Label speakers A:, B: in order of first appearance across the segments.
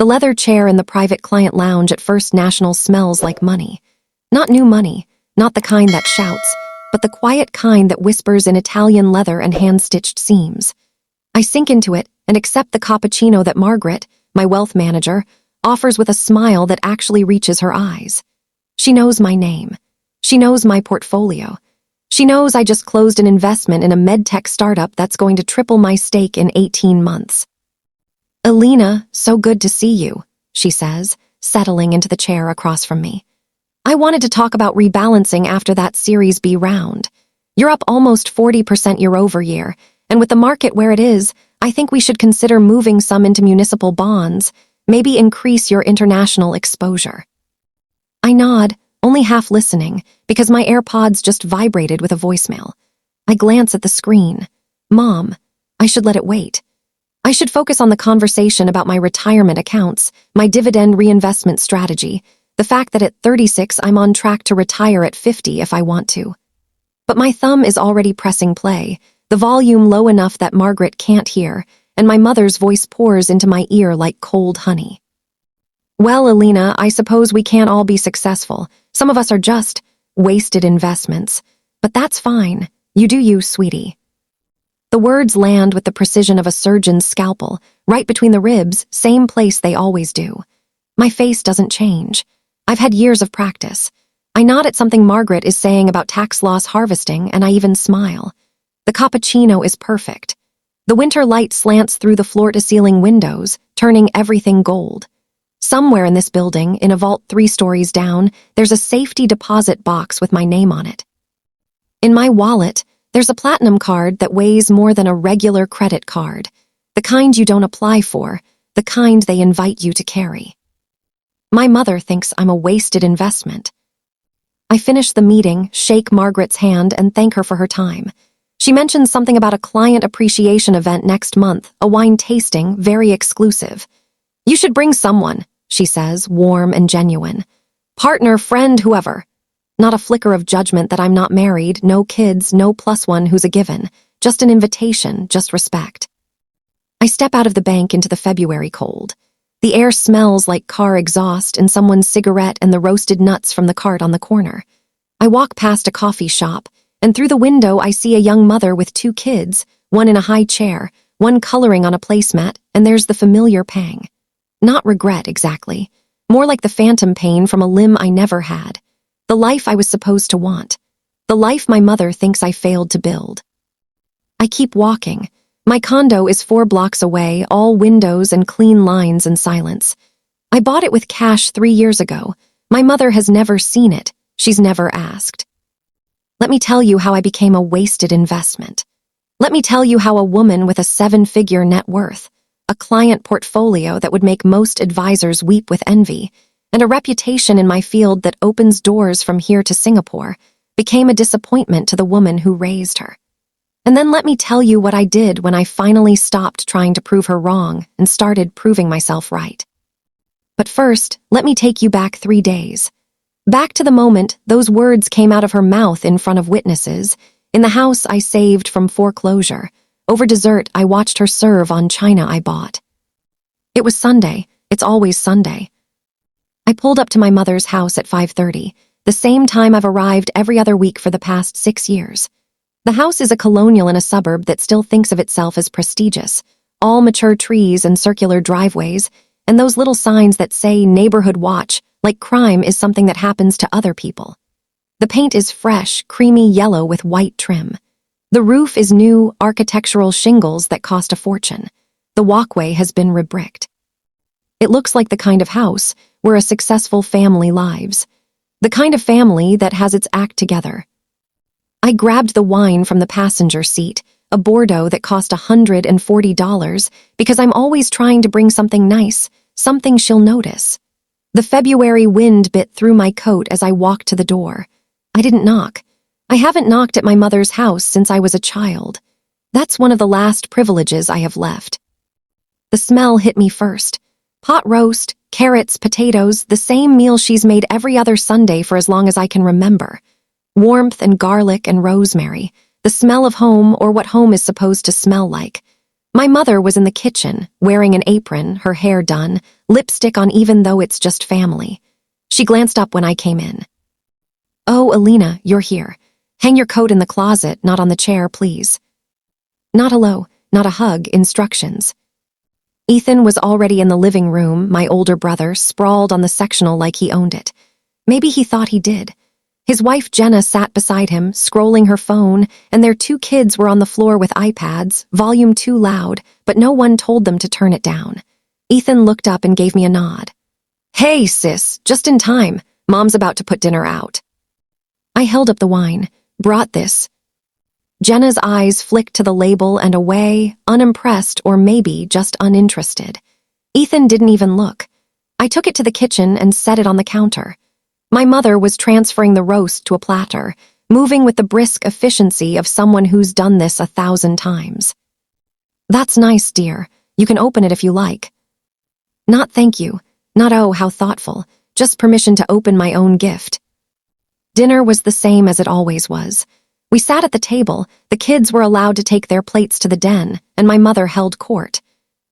A: The leather chair in the private client lounge at First National smells like money. Not new money, not the kind that shouts, but the quiet kind that whispers in Italian leather and hand-stitched seams. I sink into it and accept the cappuccino that Margaret, my wealth manager, offers with a smile that actually reaches her eyes. She knows my name. She knows my portfolio. She knows I just closed an investment in a medtech startup that's going to triple my stake in 18 months. "Alina, so good to see you," she says, settling into the chair across from me. "I wanted to talk about rebalancing after that Series B round. You're up almost 40% year over year, and with the market where it is, I think we should consider moving some into municipal bonds, maybe increase your international exposure." I nod, only half listening, because my AirPods just vibrated with a voicemail. I glance at the screen. Mom, I should let it wait. I should focus on the conversation about my retirement accounts, my dividend reinvestment strategy, the fact that at 36 I'm on track to retire at 50 if I want to. But my thumb is already pressing play, the volume low enough that Margaret can't hear, and my mother's voice pours into my ear like cold honey. "Well, Alina, I suppose we can't all be successful. Some of us are just wasted investments. But that's fine. You do you, sweetie." The words land with the precision of a surgeon's scalpel, right between the ribs, same place they always do. My face doesn't change. I've had years of practice. I nod at something Margaret is saying about tax loss harvesting, and I even smile. The cappuccino is perfect. The winter light slants through the floor-to-ceiling windows, turning everything gold. Somewhere in this building, in a vault 3 stories down, there's a safety deposit box with my name on it. In my wallet, there's a platinum card that weighs more than a regular credit card, the kind you don't apply for, the kind they invite you to carry. My mother thinks I'm a wasted investment. I finish the meeting, shake Margaret's hand, and thank her for her time. She mentions something about a client appreciation event next month, a wine tasting, very exclusive. "You should bring someone," she says, warm and genuine. "Partner, friend, whoever." Not a flicker of judgment that I'm not married, no kids, no +1 who's a given. Just an invitation, just respect. I step out of the bank into the February cold. The air smells like car exhaust and someone's cigarette and the roasted nuts from the cart on the corner. I walk past a coffee shop, and through the window I see a young mother with 2 kids, one in a high chair, one coloring on a placemat, and there's the familiar pang. Not regret, exactly. More like the phantom pain from a limb I never had. The life I was supposed to want. The life my mother thinks I failed to build. I keep walking. My condo is 4 blocks away, all windows and clean lines and silence. I bought it with cash 3 years ago. My mother has never seen it. She's never asked. Let me tell you how I became a wasted investment. Let me tell you how a woman with a 7-figure net worth, a client portfolio that would make most advisors weep with envy, and a reputation in my field that opens doors from here to Singapore, became a disappointment to the woman who raised her. And then let me tell you what I did when I finally stopped trying to prove her wrong and started proving myself right. But first, let me take you back 3 days. Back to the moment those words came out of her mouth in front of witnesses, in the house I saved from foreclosure. Over dessert, I watched her serve on china I bought. It was Sunday. It's always Sunday. I pulled up to my mother's house at 5:30, the same time I've arrived every other week for the past 6 years. The house is a colonial in a suburb that still thinks of itself as prestigious, all mature trees and circular driveways, and those little signs that say neighborhood watch, like crime is something that happens to other people. The paint is fresh, creamy yellow with white trim. The roof is new, architectural shingles that cost a fortune. The walkway has been rebricked. It looks like the kind of house where a successful family lives. The kind of family that has its act together. I grabbed the wine from the passenger seat, a Bordeaux that cost $140, because I'm always trying to bring something nice, something she'll notice. The February wind bit through my coat as I walked to the door. I didn't knock. I haven't knocked at my mother's house since I was a child. That's one of the last privileges I have left. The smell hit me first. Pot roast, carrots, potatoes, the same meal she's made every other Sunday for as long as I can remember. Warmth and garlic and rosemary, the smell of home or what home is supposed to smell like. My mother was in the kitchen, wearing an apron, her hair done, lipstick on even though it's just family. She glanced up when I came in. "Oh, Alina, you're here. Hang your coat in the closet, not on the chair, please." Not hello, not a hug, instructions. Ethan was already in the living room, my older brother, sprawled on the sectional like he owned it. Maybe he thought he did. His wife Jenna sat beside him, scrolling her phone, and their 2 kids were on the floor with iPads, volume too loud, but no one told them to turn it down. Ethan looked up and gave me a nod. "Hey, sis, just in time. Mom's about to put dinner out." I held up the wine. "Brought this." Jenna's eyes flicked to the label and away, unimpressed or maybe just uninterested. Ethan didn't even look. I took it to the kitchen and set it on the counter. My mother was transferring the roast to a platter, moving with the brisk efficiency of someone who's done this 1,000 times. "That's nice, dear. You can open it if you like." "Not thank you. Not oh, how thoughtful. Just permission to open my own gift." Dinner was the same as it always was. We sat at the table, the kids were allowed to take their plates to the den, and my mother held court.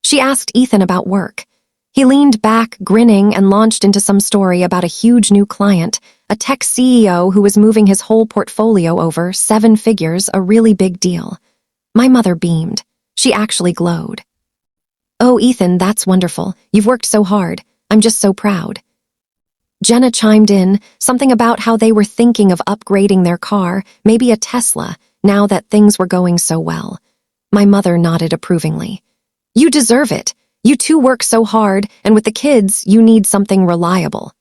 A: She asked Ethan about work. He leaned back, grinning, and launched into some story about a huge new client, a tech CEO who was moving his whole portfolio over, 7 figures, a really big deal. My mother beamed. She actually glowed. "Oh, Ethan, that's wonderful. You've worked so hard. I'm just so proud." Jenna chimed in, something about how they were thinking of upgrading their car, maybe a Tesla, now that things were going so well. My mother nodded approvingly. "You deserve it. You two work so hard, and with the kids, you need something reliable."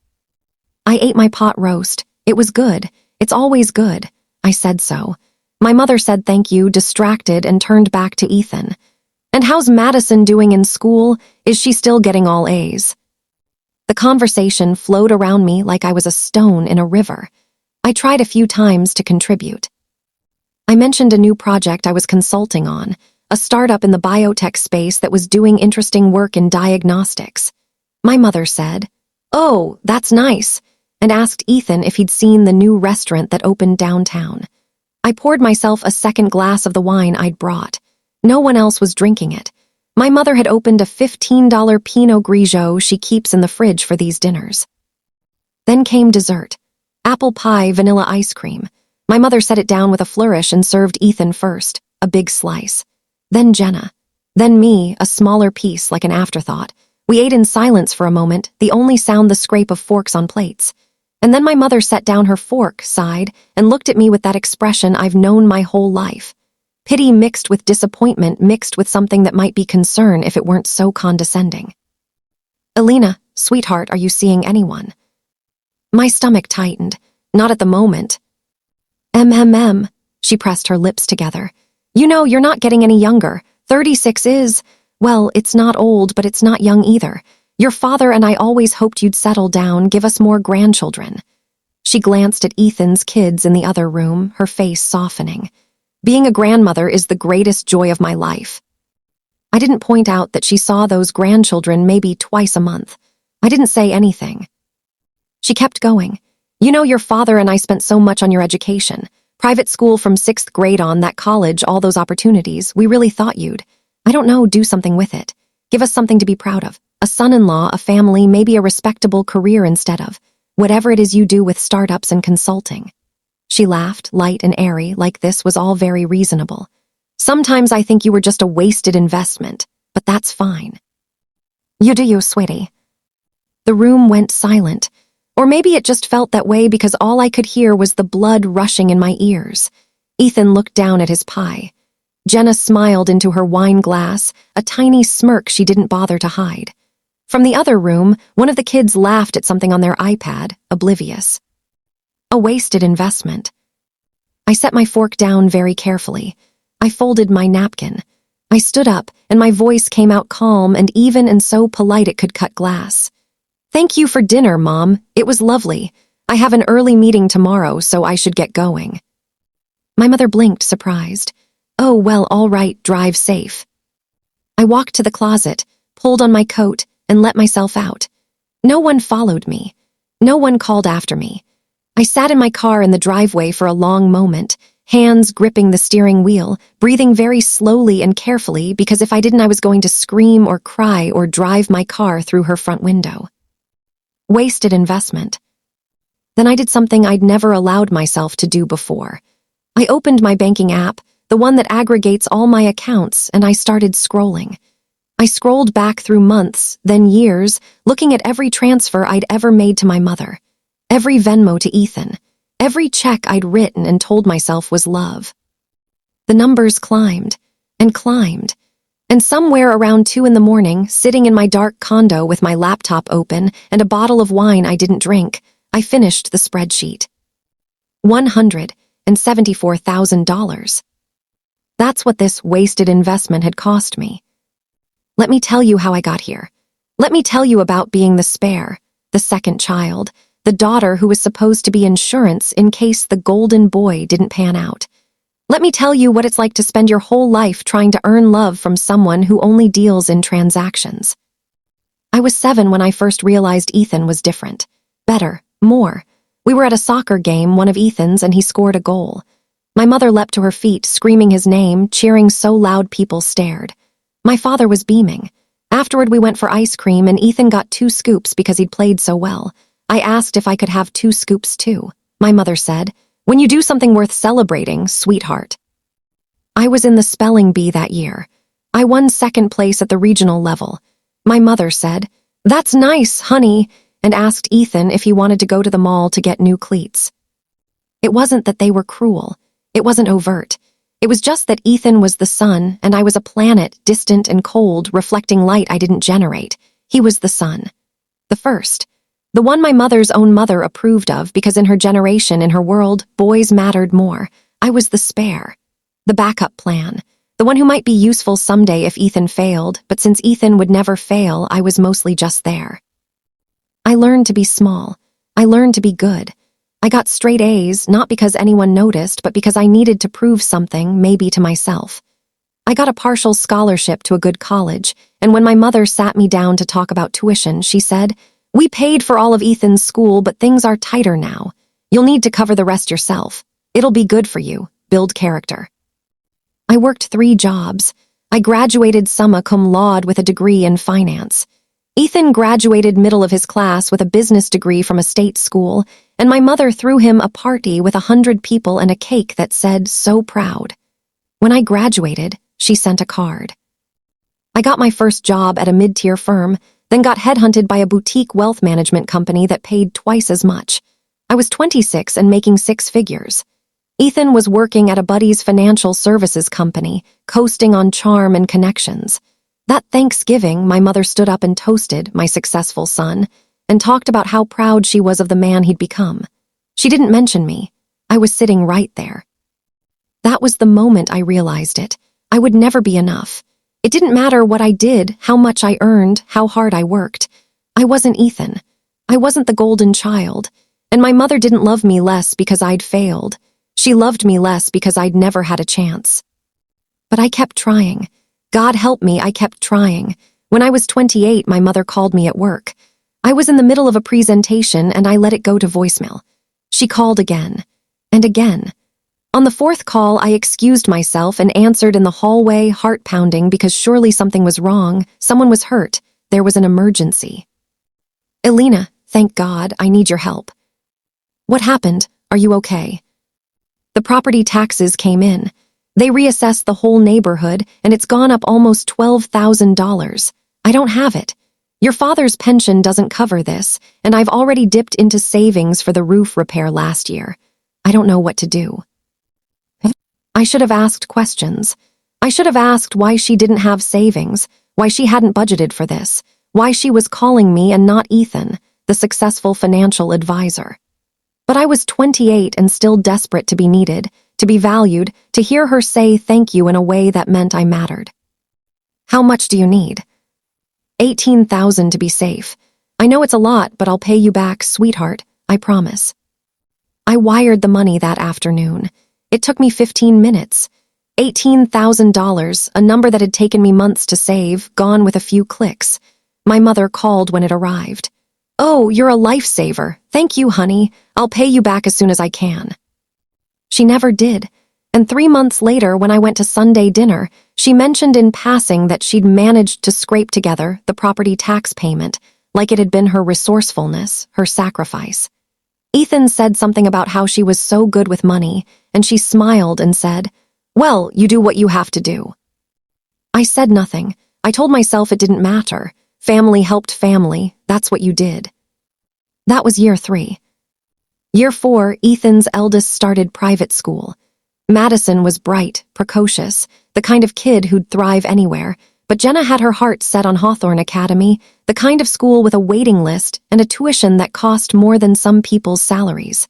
A: I ate my pot roast. It was good. It's always good. I said so. My mother said thank you, distracted, and turned back to Ethan. "And how's Madison doing in school? Is she still getting all A's?" The conversation flowed around me like I was a stone in a river. I tried a few times to contribute. I mentioned a new project I was consulting on, a startup in the biotech space that was doing interesting work in diagnostics. My mother said, "Oh, that's nice," and asked Ethan if he'd seen the new restaurant that opened downtown. I poured myself a second glass of the wine I'd brought. No one else was drinking it. My mother had opened a $15 Pinot Grigio she keeps in the fridge for these dinners. Then came dessert. Apple pie, vanilla ice cream. My mother set it down with a flourish and served Ethan first, a big slice. Then Jenna. Then me, a smaller piece like an afterthought. We ate in silence for a moment, the only sound the scrape of forks on plates. And then my mother set down her fork, sighed, and looked at me with that expression I've known my whole life. Pity mixed with disappointment, mixed with something that might be concern if it weren't so condescending. "Alina, sweetheart, are you seeing anyone?" My stomach tightened. "Not at the moment." She pressed her lips together. "You know, you're not getting any younger. 36 is, well, it's not old, but it's not young either. Your father and I always hoped you'd settle down, give us more grandchildren." She glanced at Ethan's kids in the other room, her face softening. "Being a grandmother is the greatest joy of my life." I didn't point out that she saw those grandchildren maybe twice a month. I didn't say anything. She kept going. "You know, your father and I spent so much on your education. Private school from 6th grade on, that college, all those opportunities. We really thought you'd, I don't know, do something with it. Give us something to be proud of. A son-in-law, a family, maybe a respectable career instead of whatever it is you do with startups and consulting." She laughed, light and airy, like this was all very reasonable. "Sometimes I think you were just a wasted investment, but that's fine." "You do you, sweetie." The room went silent. Or maybe it just felt that way because all I could hear was the blood rushing in my ears. Ethan looked down at his pie. Jenna smiled into her wine glass, a tiny smirk she didn't bother to hide. From the other room, one of the kids laughed at something on their iPad, oblivious. A wasted investment. I set my fork down very carefully. I folded my napkin. I stood up, and my voice came out calm and even and so polite it could cut glass. "Thank you for dinner, Mom. It was lovely. I have an early meeting tomorrow, so I should get going." My mother blinked, surprised. "Oh, well, all right, drive safe." I walked to the closet, pulled on my coat, and let myself out. No one followed me. No one called after me. I sat in my car in the driveway for a long moment, hands gripping the steering wheel, breathing very slowly and carefully because if I didn't, I was going to scream or cry or drive my car through her front window. Wasted investment. Then I did something I'd never allowed myself to do before. I opened my banking app, the one that aggregates all my accounts, and I started scrolling. I scrolled back through months, then years, looking at every transfer I'd ever made to my mother, every Venmo to Ethan, every check I'd written and told myself was love. The numbers climbed and climbed, and somewhere around 2 a.m, sitting in my dark condo with my laptop open and a bottle of wine I didn't drink, I finished the spreadsheet. $174,000. That's what this wasted investment had cost me. Let me tell you how I got here. Let me tell you about being the spare, the second child, the daughter who was supposed to be insurance in case the golden boy didn't pan out. Let me tell you what it's like to spend your whole life trying to earn love from someone who only deals in transactions. I was 7 when I first realized Ethan was different. Better, more. We were at a soccer game, one of Ethan's, and he scored a goal. My mother leapt to her feet, screaming his name, cheering so loud people stared. My father was beaming. Afterward, we went for ice cream, and Ethan got 2 scoops because he'd played so well. I asked if I could have 2 scoops too. My mother said, "When you do something worth celebrating, sweetheart." I was in the spelling bee that year. I won 2nd place at the regional level. My mother said, "That's nice, honey," and asked Ethan if he wanted to go to the mall to get new cleats. It wasn't that they were cruel. It wasn't overt. It was just that Ethan was the sun, and I was a planet, distant and cold, reflecting light I didn't generate. He was the sun. The first. The one my mother's own mother approved of because in her generation, in her world, boys mattered more. I was the spare. The backup plan. The one who might be useful someday if Ethan failed, but since Ethan would never fail, I was mostly just there. I learned to be small. I learned to be good. I got straight A's, not because anyone noticed, but because I needed to prove something, maybe to myself. I got a partial scholarship to a good college, and when my mother sat me down to talk about tuition, she said, "We paid for all of Ethan's school, but things are tighter now. You'll need to cover the rest yourself. It'll be good for you. Build character." I worked 3 jobs. I graduated summa cum laude with a degree in finance. Ethan graduated middle of his class with a business degree from a state school, and my mother threw him a party with 100 people and a cake that said, "So proud." When I graduated, she sent a card. I got my first job at a mid-tier firm, then got headhunted by a boutique wealth management company that paid twice as much. I was 26 and making 6 figures. Ethan was working at a buddy's financial services company, coasting on charm and connections. That Thanksgiving, my mother stood up and toasted my successful son and talked about how proud she was of the man he'd become. She didn't mention me. I was sitting right there. That was the moment I realized it. I would never be enough. It didn't matter what I did, how much I earned, how hard I worked. I wasn't Ethan. I wasn't the golden child. And my mother didn't love me less because I'd failed. She loved me less because I'd never had a chance. But I kept trying. God help me, I kept trying. When I was 28, my mother called me at work. I was in the middle of a presentation and I let it go to voicemail. She called again and again. On the 4th call, I excused myself and answered in the hallway, heart pounding because surely something was wrong. Someone was hurt. There was an emergency. "Elena, thank God, I need your help." "What happened? Are you okay?" "The property taxes came in. They reassessed the whole neighborhood, and it's gone up almost $12,000. I don't have it. Your father's pension doesn't cover this, and I've already dipped into savings for the roof repair last year. I don't know what to do." I should have asked questions. I should have asked why she didn't have savings, why she hadn't budgeted for this, why she was calling me and not Ethan, the successful financial advisor. But I was 28 and still desperate to be needed, to be valued, to hear her say thank you in a way that meant I mattered. "How much do you need?" $18,000 to be safe. "I know it's a lot, but I'll pay you back, sweetheart, I promise." I wired the money that afternoon. It took me 15 minutes. $18,000, a number that had taken me months to save, gone with a few clicks. My mother called when it arrived. "Oh, you're a lifesaver. Thank you, honey. I'll pay you back as soon as I can." She never did. And 3 months later, when I went to Sunday dinner, she mentioned in passing that she'd managed to scrape together the property tax payment, like it had been her resourcefulness, her sacrifice. Ethan said something about how she was so good with money, and she smiled and said, "Well, you do what you have to do." I said nothing. I told myself it didn't matter. Family helped family, that's what you did. That was year 3. Year 4, Ethan's eldest started private school. Madison was bright, precocious, the kind of kid who'd thrive anywhere, but Jenna had her heart set on Hawthorne Academy, the kind of school with a waiting list and a tuition that cost more than some people's salaries.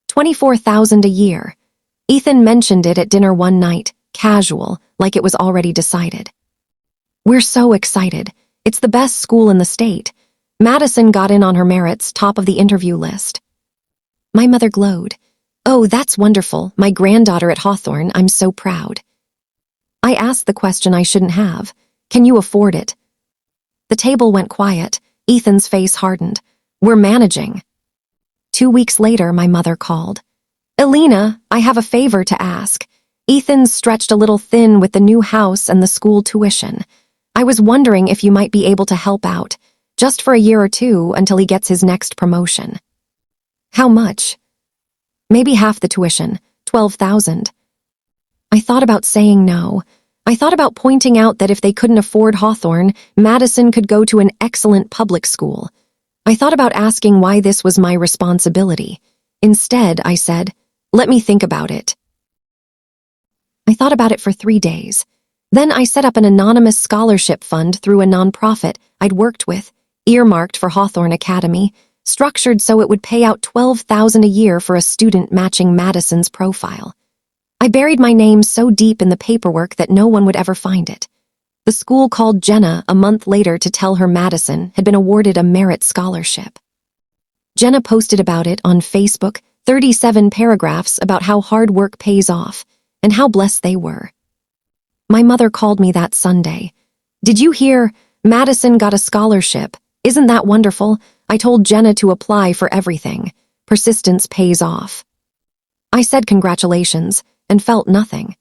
A: $24,000 a year. Ethan mentioned it at dinner one night, casual, like it was already decided. "We're so excited. It's the best school in the state." Madison got in on her merits, top of the interview list. My mother glowed. "Oh, that's wonderful. My granddaughter at Hawthorne, I'm so proud." I asked the question I shouldn't have. "Can you afford it?" The table went quiet. Ethan's face hardened. "We're managing." 2 weeks later, my mother called. "Elena, I have a favor to ask." Ethan's stretched a little thin with the new house and the school tuition. "I was wondering if you might be able to help out, just for a year or 2 until he gets his next promotion." "How much?" "Maybe half the tuition, 12,000. I thought about saying no. I thought about pointing out that if they couldn't afford Hawthorne, Madison could go to an excellent public school. I thought about asking why this was my responsibility. Instead, I said, "Let me think about it." I thought about it for 3 days. Then I set up an anonymous scholarship fund through a nonprofit I'd worked with, earmarked for Hawthorne Academy, structured so it would pay out $12,000 a year for a student matching Madison's profile. I buried my name so deep in the paperwork that no one would ever find it. The school called Jenna a month later to tell her Madison had been awarded a merit scholarship. Jenna posted about it on Facebook, 37 paragraphs about how hard work pays off and how blessed they were. My mother called me that Sunday. "Did you hear? Madison got a scholarship. Isn't that wonderful? I told Jenna to apply for everything. Persistence pays off." I said congratulations and felt nothing.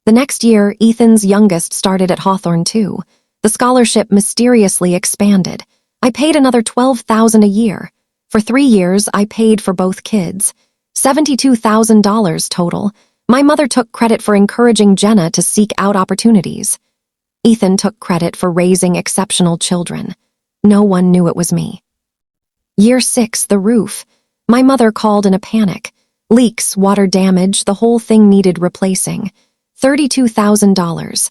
A: The next year, Ethan's youngest started at Hawthorne too. The scholarship mysteriously expanded. I paid another $12,000 a year. For 3 years, I paid for both kids. $72,000 total. My mother took credit for encouraging Jenna to seek out opportunities. Ethan took credit for raising exceptional children. No one knew it was me. Year 6, the roof. My mother called in a panic. Leaks, water damage, the whole thing needed replacing. $32,000.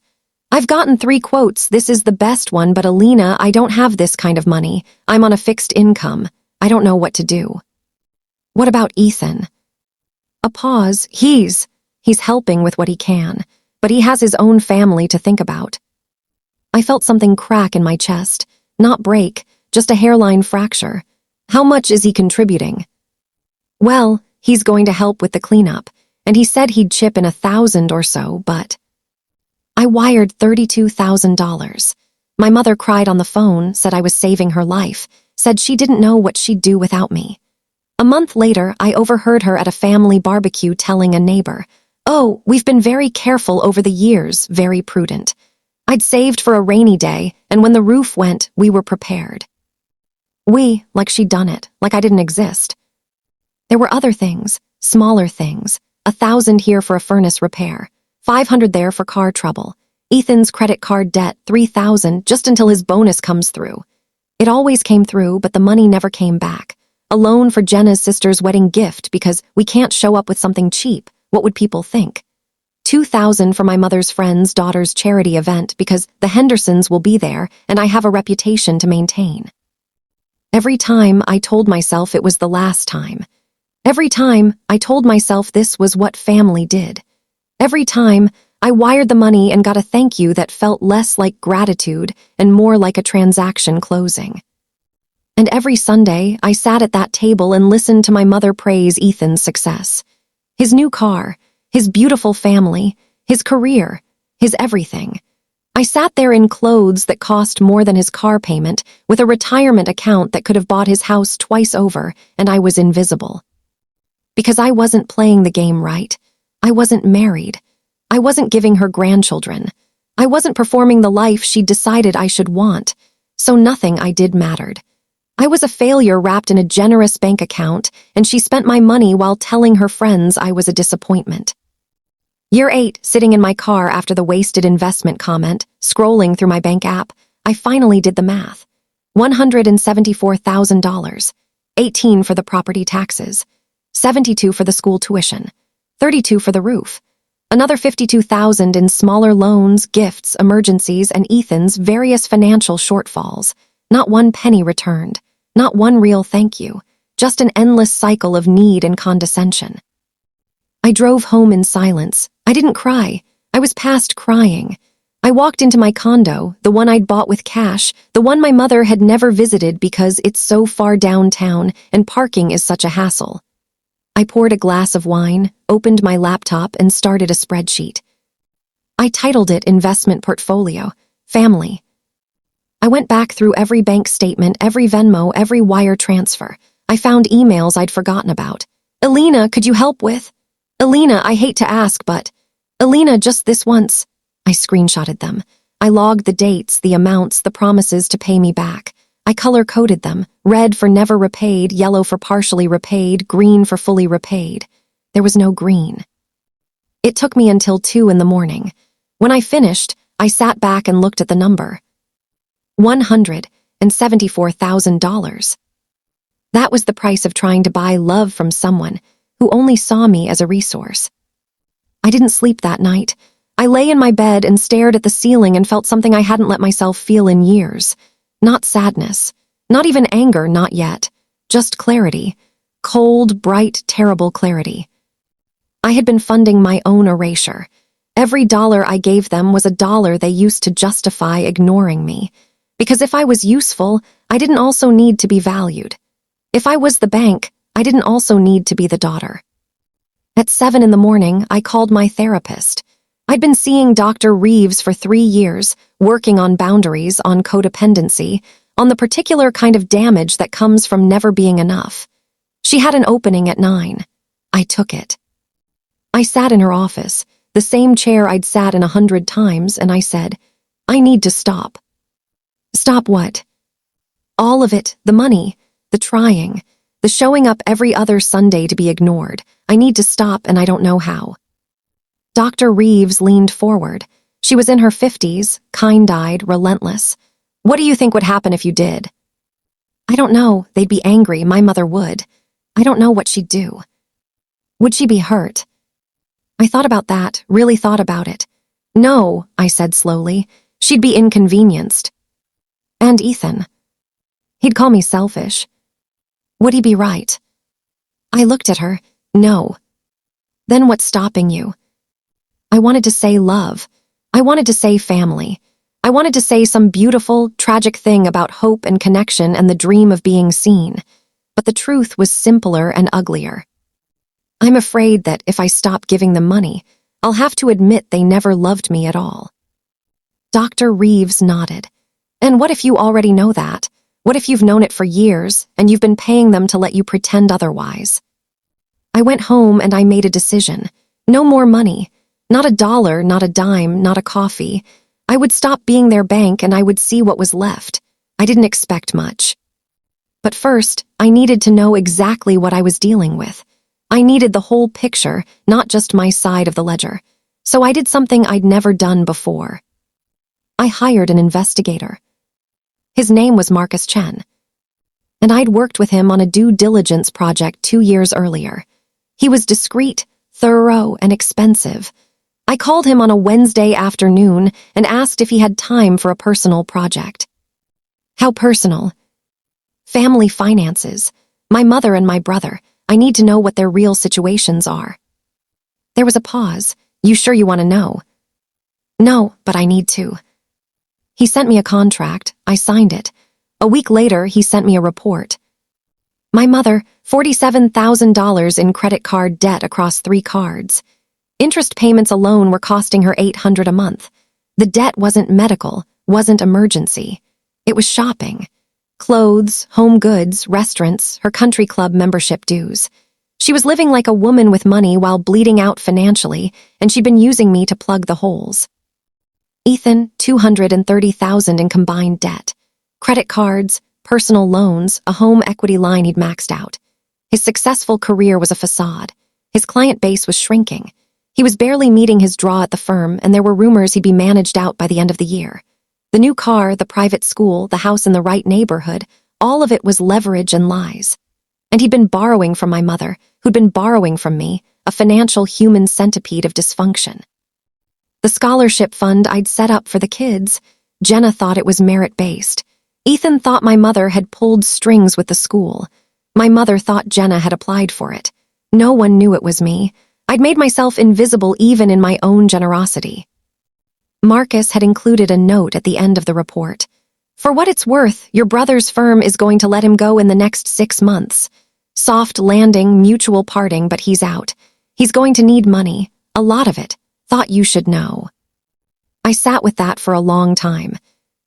A: "I've gotten 3 quotes. This is the best one, but Elena, I don't have this kind of money. I'm on a fixed income. I don't know what to do." "What about Ethan?" A pause. He's helping with what he can, but he has his own family to think about." I felt something crack in my chest. Not break, just a hairline fracture. "How much is he contributing?" "Well, he's going to help with the cleanup, and he said he'd chip in 1,000 or so, but..." I wired $32,000. My mother cried on the phone, said I was saving her life, said she didn't know what she'd do without me. A month later, I overheard her at a family barbecue telling a neighbor, "Oh, we've been very careful over the years, very prudent. I'd saved for a rainy day, and when the roof went, we were prepared." Like she'd done it, like I didn't exist. There were other things, smaller things. 1,000 here for a furnace repair, 500 there for car trouble. Ethan's credit card debt, 3,000 just until his bonus comes through. It always came through, but the money never came back. A loan for Jenna's sister's wedding gift because we can't show up with something cheap. What would people think? 2,000 for my mother's friend's daughter's charity event because the Hendersons will be there and I have a reputation to maintain. Every time I told myself it was the last time. Every time I told myself this was what family did. Every time I wired the money and got a thank you that felt less like gratitude and more like a transaction closing. And every Sunday, I sat at that table and listened to my mother praise Ethan's success. His new car, his beautiful family, his career, his everything. I sat there in clothes that cost more than his car payment, with a retirement account that could have bought his house twice over, and I was invisible. Because I wasn't playing the game right. I wasn't married. I wasn't giving her grandchildren. I wasn't performing the life she'd decided I should want, so nothing I did mattered. I was a failure wrapped in a generous bank account, and she spent my money while telling her friends I was a disappointment. Year 8, sitting in my car after the wasted investment comment, scrolling through my bank app, I finally did the math. $174,000, 18 for the property taxes, 72 for the school tuition, 32 for the roof, another 52,000 in smaller loans, gifts, emergencies, and Ethan's various financial shortfalls. Not one penny returned, not one real thank you, just an endless cycle of need and condescension. I drove home in silence. I didn't cry. I was past crying. I walked into my condo, the one I'd bought with cash, the one my mother had never visited because it's so far downtown and parking is such a hassle. I poured a glass of wine, opened my laptop, and started a spreadsheet. I titled it Investment Portfolio, Family. I went back through every bank statement, every Venmo, every wire transfer. I found emails I'd forgotten about. Alina, could you help with? Alina, I hate to ask, but... Alina, just this once. I screenshotted them. I logged the dates, the amounts, the promises to pay me back. I color-coded them, red for never repaid, yellow for partially repaid, green for fully repaid. There was no green. It took me until 2 in the morning. When I finished, I sat back and looked at the number. $174,000. That was the price of trying to buy love from someone who only saw me as a resource. I didn't sleep that night. I lay in my bed and stared at the ceiling and felt something I hadn't let myself feel in years. Not sadness, not even anger, not yet. Just clarity. Cold, bright, terrible clarity. I had been funding my own erasure. Every dollar I gave them was a dollar they used to justify ignoring me. Because if I was useful, I didn't also need to be valued. If I was the bank, I didn't also need to be the daughter. At 7 in the morning, I called my therapist. I'd been seeing Dr. Reeves for 3 years, working on boundaries, on codependency, on the particular kind of damage that comes from never being enough. She had an opening at 9. I took it. I sat in her office, the same chair I'd sat in 100 times, and I said, I need to stop. Stop what? All of it, the money, the trying, the showing up every other Sunday to be ignored. I need to stop, and I don't know how. Dr. Reeves leaned forward. She was in her 50s, kind-eyed, relentless. What do you think would happen if you did? I don't know. They'd be angry. My mother would. I don't know what she'd do. Would she be hurt? I thought about that, really thought about it. No, I said slowly. She'd be inconvenienced. And Ethan. He'd call me selfish. Would he be right? I looked at her. No. Then what's stopping you? I wanted to say love. I wanted to say family. I wanted to say some beautiful, tragic thing about hope and connection and the dream of being seen. But the truth was simpler and uglier. I'm afraid that if I stop giving them money, I'll have to admit they never loved me at all. Dr. Reeves nodded. And what if you already know that? What if you've known it for years, and you've been paying them to let you pretend otherwise? I went home and I made a decision. No more money. Not a dollar, not a dime, not a coffee. I would stop being their bank and I would see what was left. I didn't expect much. But first, I needed to know exactly what I was dealing with. I needed the whole picture, not just my side of the ledger. So I did something I'd never done before. I hired an investigator. His name was Marcus Chen. And I'd worked with him on a due diligence project 2 years earlier. He was discreet, thorough, and expensive. I called him on a Wednesday afternoon and asked if he had time for a personal project. How personal? Family finances. My mother and my brother. I need to know what their real situations are. There was a pause. You sure you want to know? No, but I need to. He sent me a contract. I signed it. A week later, he sent me a report. My mother, $47,000 in credit card debt across 3 cards. Interest payments alone were costing her $800 a month. The debt wasn't medical, wasn't emergency. It was shopping. Clothes, home goods, restaurants, her country club membership dues. She was living like a woman with money while bleeding out financially, and she'd been using me to plug the holes. Ethan, $230,000 in combined debt. Credit cards, personal loans, a home equity line he'd maxed out. His successful career was a facade. His client base was shrinking. He was barely meeting his draw at the firm, and there were rumors he'd be managed out by the end of the year. The new car, the private school, the house in the right neighborhood, all of it was leverage and lies. And he'd been borrowing from my mother, who'd been borrowing from me, a financial human centipede of dysfunction. The scholarship fund I'd set up for the kids, Jenna thought it was merit-based. Ethan thought my mother had pulled strings with the school. My mother thought Jenna had applied for it. No one knew it was me. I'd made myself invisible even in my own generosity. Marcus had included a note at the end of the report. For what it's worth, your brother's firm is going to let him go in the next 6 months. Soft landing, mutual parting, but he's out. He's going to need money, a lot of it. Thought you should know. I sat with that for a long time.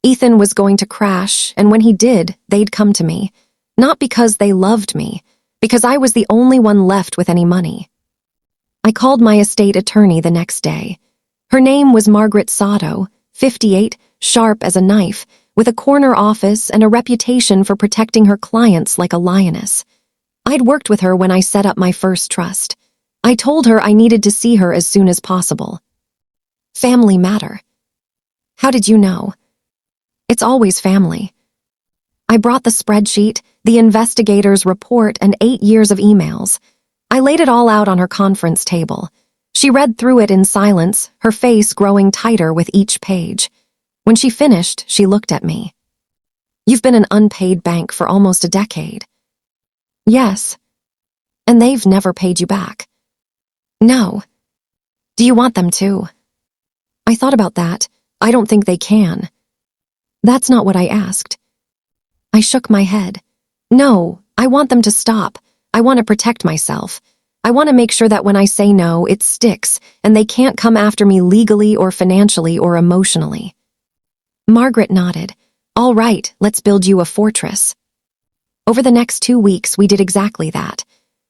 A: Ethan was going to crash, and when he did, they'd come to me. Not because they loved me, because I was the only one left with any money. I called my estate attorney the next day. Her name was Margaret Sato, 58, sharp as a knife, with a corner office and a reputation for protecting her clients like a lioness. I'd worked with her when I set up my first trust. I told her I needed to see her as soon as possible. Family matter. How did you know? It's always family. I brought the spreadsheet, the investigator's report, and 8 years of emails. I laid it all out on her conference table. She read through it in silence, her face growing tighter with each page. When she finished, she looked at me. You've been an unpaid bank for almost a decade. Yes. And they've never paid you back. No. Do you want them to? I thought about that. I don't think they can. That's not what I asked. I shook my head. No, I want them to stop. I want to protect myself. I want to make sure that when I say no, it sticks, and they can't come after me legally or financially or emotionally. Margaret nodded. All right, let's build you a fortress. Over the next 2 weeks, we did exactly that.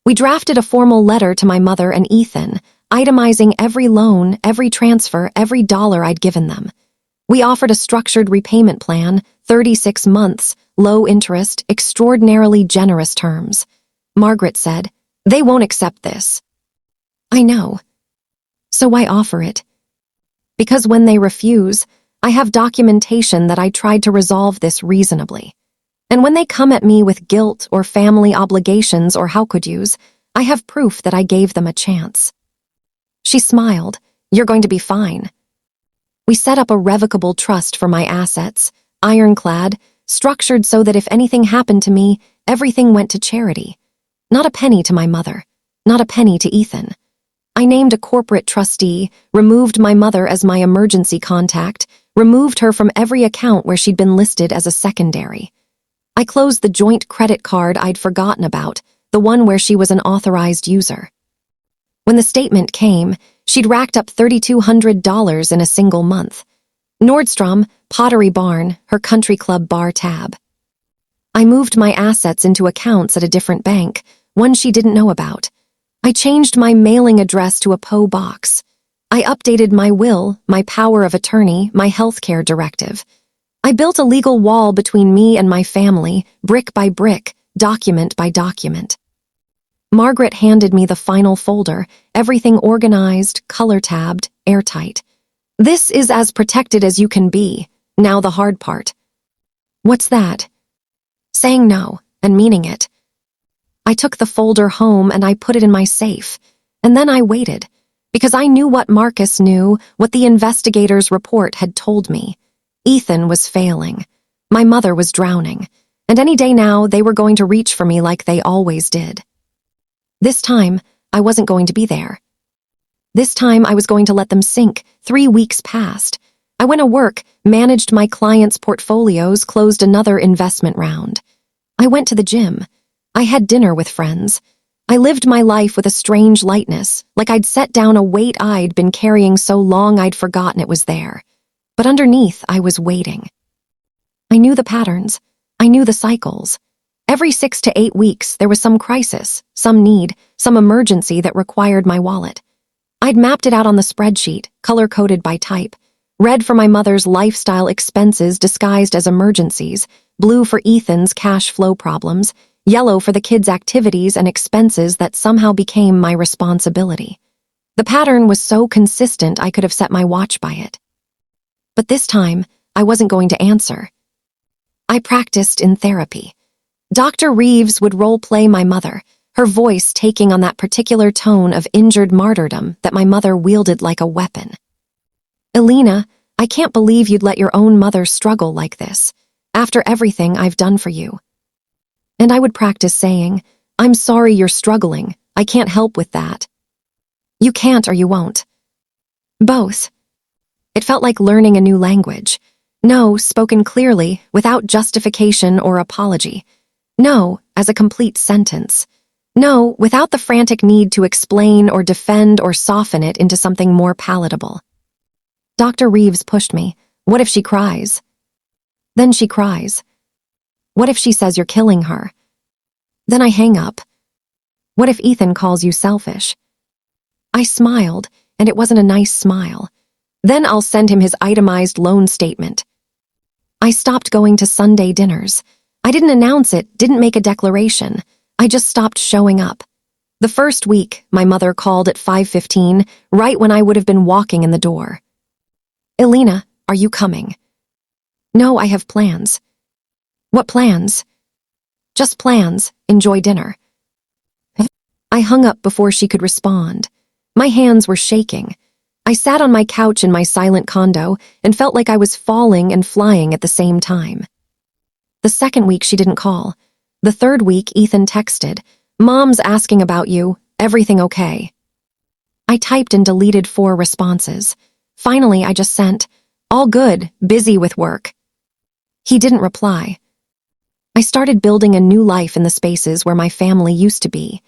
A: We drafted a formal letter to my mother and Ethan, itemizing every loan, every transfer, every dollar I'd given them. We offered a structured repayment plan, 36 months, low interest, extraordinarily generous terms. Margaret said, "They won't accept this." I know. So why offer it? Because when they refuse, I have documentation that I tried to resolve this reasonably. And when they come at me with guilt or family obligations or how could yous, I have proof that I gave them a chance. She smiled. You're going to be fine. We set up a revocable trust for my assets, ironclad, structured so that if anything happened to me, everything went to charity. Not a penny to my mother, not a penny to Ethan. I named a corporate trustee, removed my mother as my emergency contact, removed her from every account where she'd been listed as a secondary. I closed the joint credit card I'd forgotten about, the one where she was an authorized user. When the statement came, she'd racked up $3,200 in a single month. Nordstrom, Pottery Barn, her country club bar tab. I moved my assets into accounts at a different bank, one she didn't know about. I changed my mailing address to a P.O. box. I updated my will, my power of attorney, my healthcare directive. I built a legal wall between me and my family, brick by brick, document by document. Margaret handed me the final folder, everything organized, color-tabbed, airtight. This is as protected as you can be. Now the hard part. What's that? Saying no, and meaning it. I took the folder home and I put it in my safe, and then I waited, because I knew what Marcus knew, what the investigator's report had told me. Ethan was failing. My mother was drowning, and any day now they were going to reach for me like they always did. This time, I wasn't going to be there. This time, I was going to let them sink. 3 weeks passed. I went to work, managed my clients' portfolios, closed another investment round. I went to the gym. I had dinner with friends. I lived my life with a strange lightness, like I'd set down a weight I'd been carrying so long I'd forgotten it was there. But underneath, I was waiting. I knew the patterns. I knew the cycles. Every 6 to 8 weeks, there was some crisis, some need, some emergency that required my wallet. I'd mapped it out on the spreadsheet, color-coded by type. Red for my mother's lifestyle expenses disguised as emergencies, blue for Ethan's cash flow problems, yellow for the kids' activities and expenses that somehow became my responsibility. The pattern was so consistent I could have set my watch by it. But this time, I wasn't going to answer. I practiced in therapy. Dr. Reeves would role-play my mother, her voice taking on that particular tone of injured martyrdom that my mother wielded like a weapon. "Elena, I can't believe you'd let your own mother struggle like this, after everything I've done for you." And I would practice saying, "I'm sorry you're struggling, I can't help with that." "You can't or you won't." Both. It felt like learning a new language. No, spoken clearly, without justification or apology. No, as a complete sentence. No, without the frantic need to explain or defend or soften it into something more palatable. Dr. Reeves pushed me. What if she cries? Then she cries. What if she says you're killing her? Then I hang up. What if Ethan calls you selfish? I smiled, and it wasn't a nice smile. Then I'll send him his itemized loan statement. I stopped going to Sunday dinners. I didn't announce it, didn't make a declaration. I just stopped showing up. The first week, my mother called at 5:15, right when I would have been walking in the door. "Elena, are you coming?" "No, I have plans." "What plans?" "Just plans. Enjoy dinner." I hung up before she could respond. My hands were shaking. I sat on my couch in my silent condo and felt like I was falling and flying at the same time. The second week she didn't call. The third week Ethan texted, "Mom's asking about you. Everything okay?" I typed and deleted 4 responses. Finally, I just sent, "All good, busy with work." He didn't reply. I started building a new life in the spaces where my family used to be.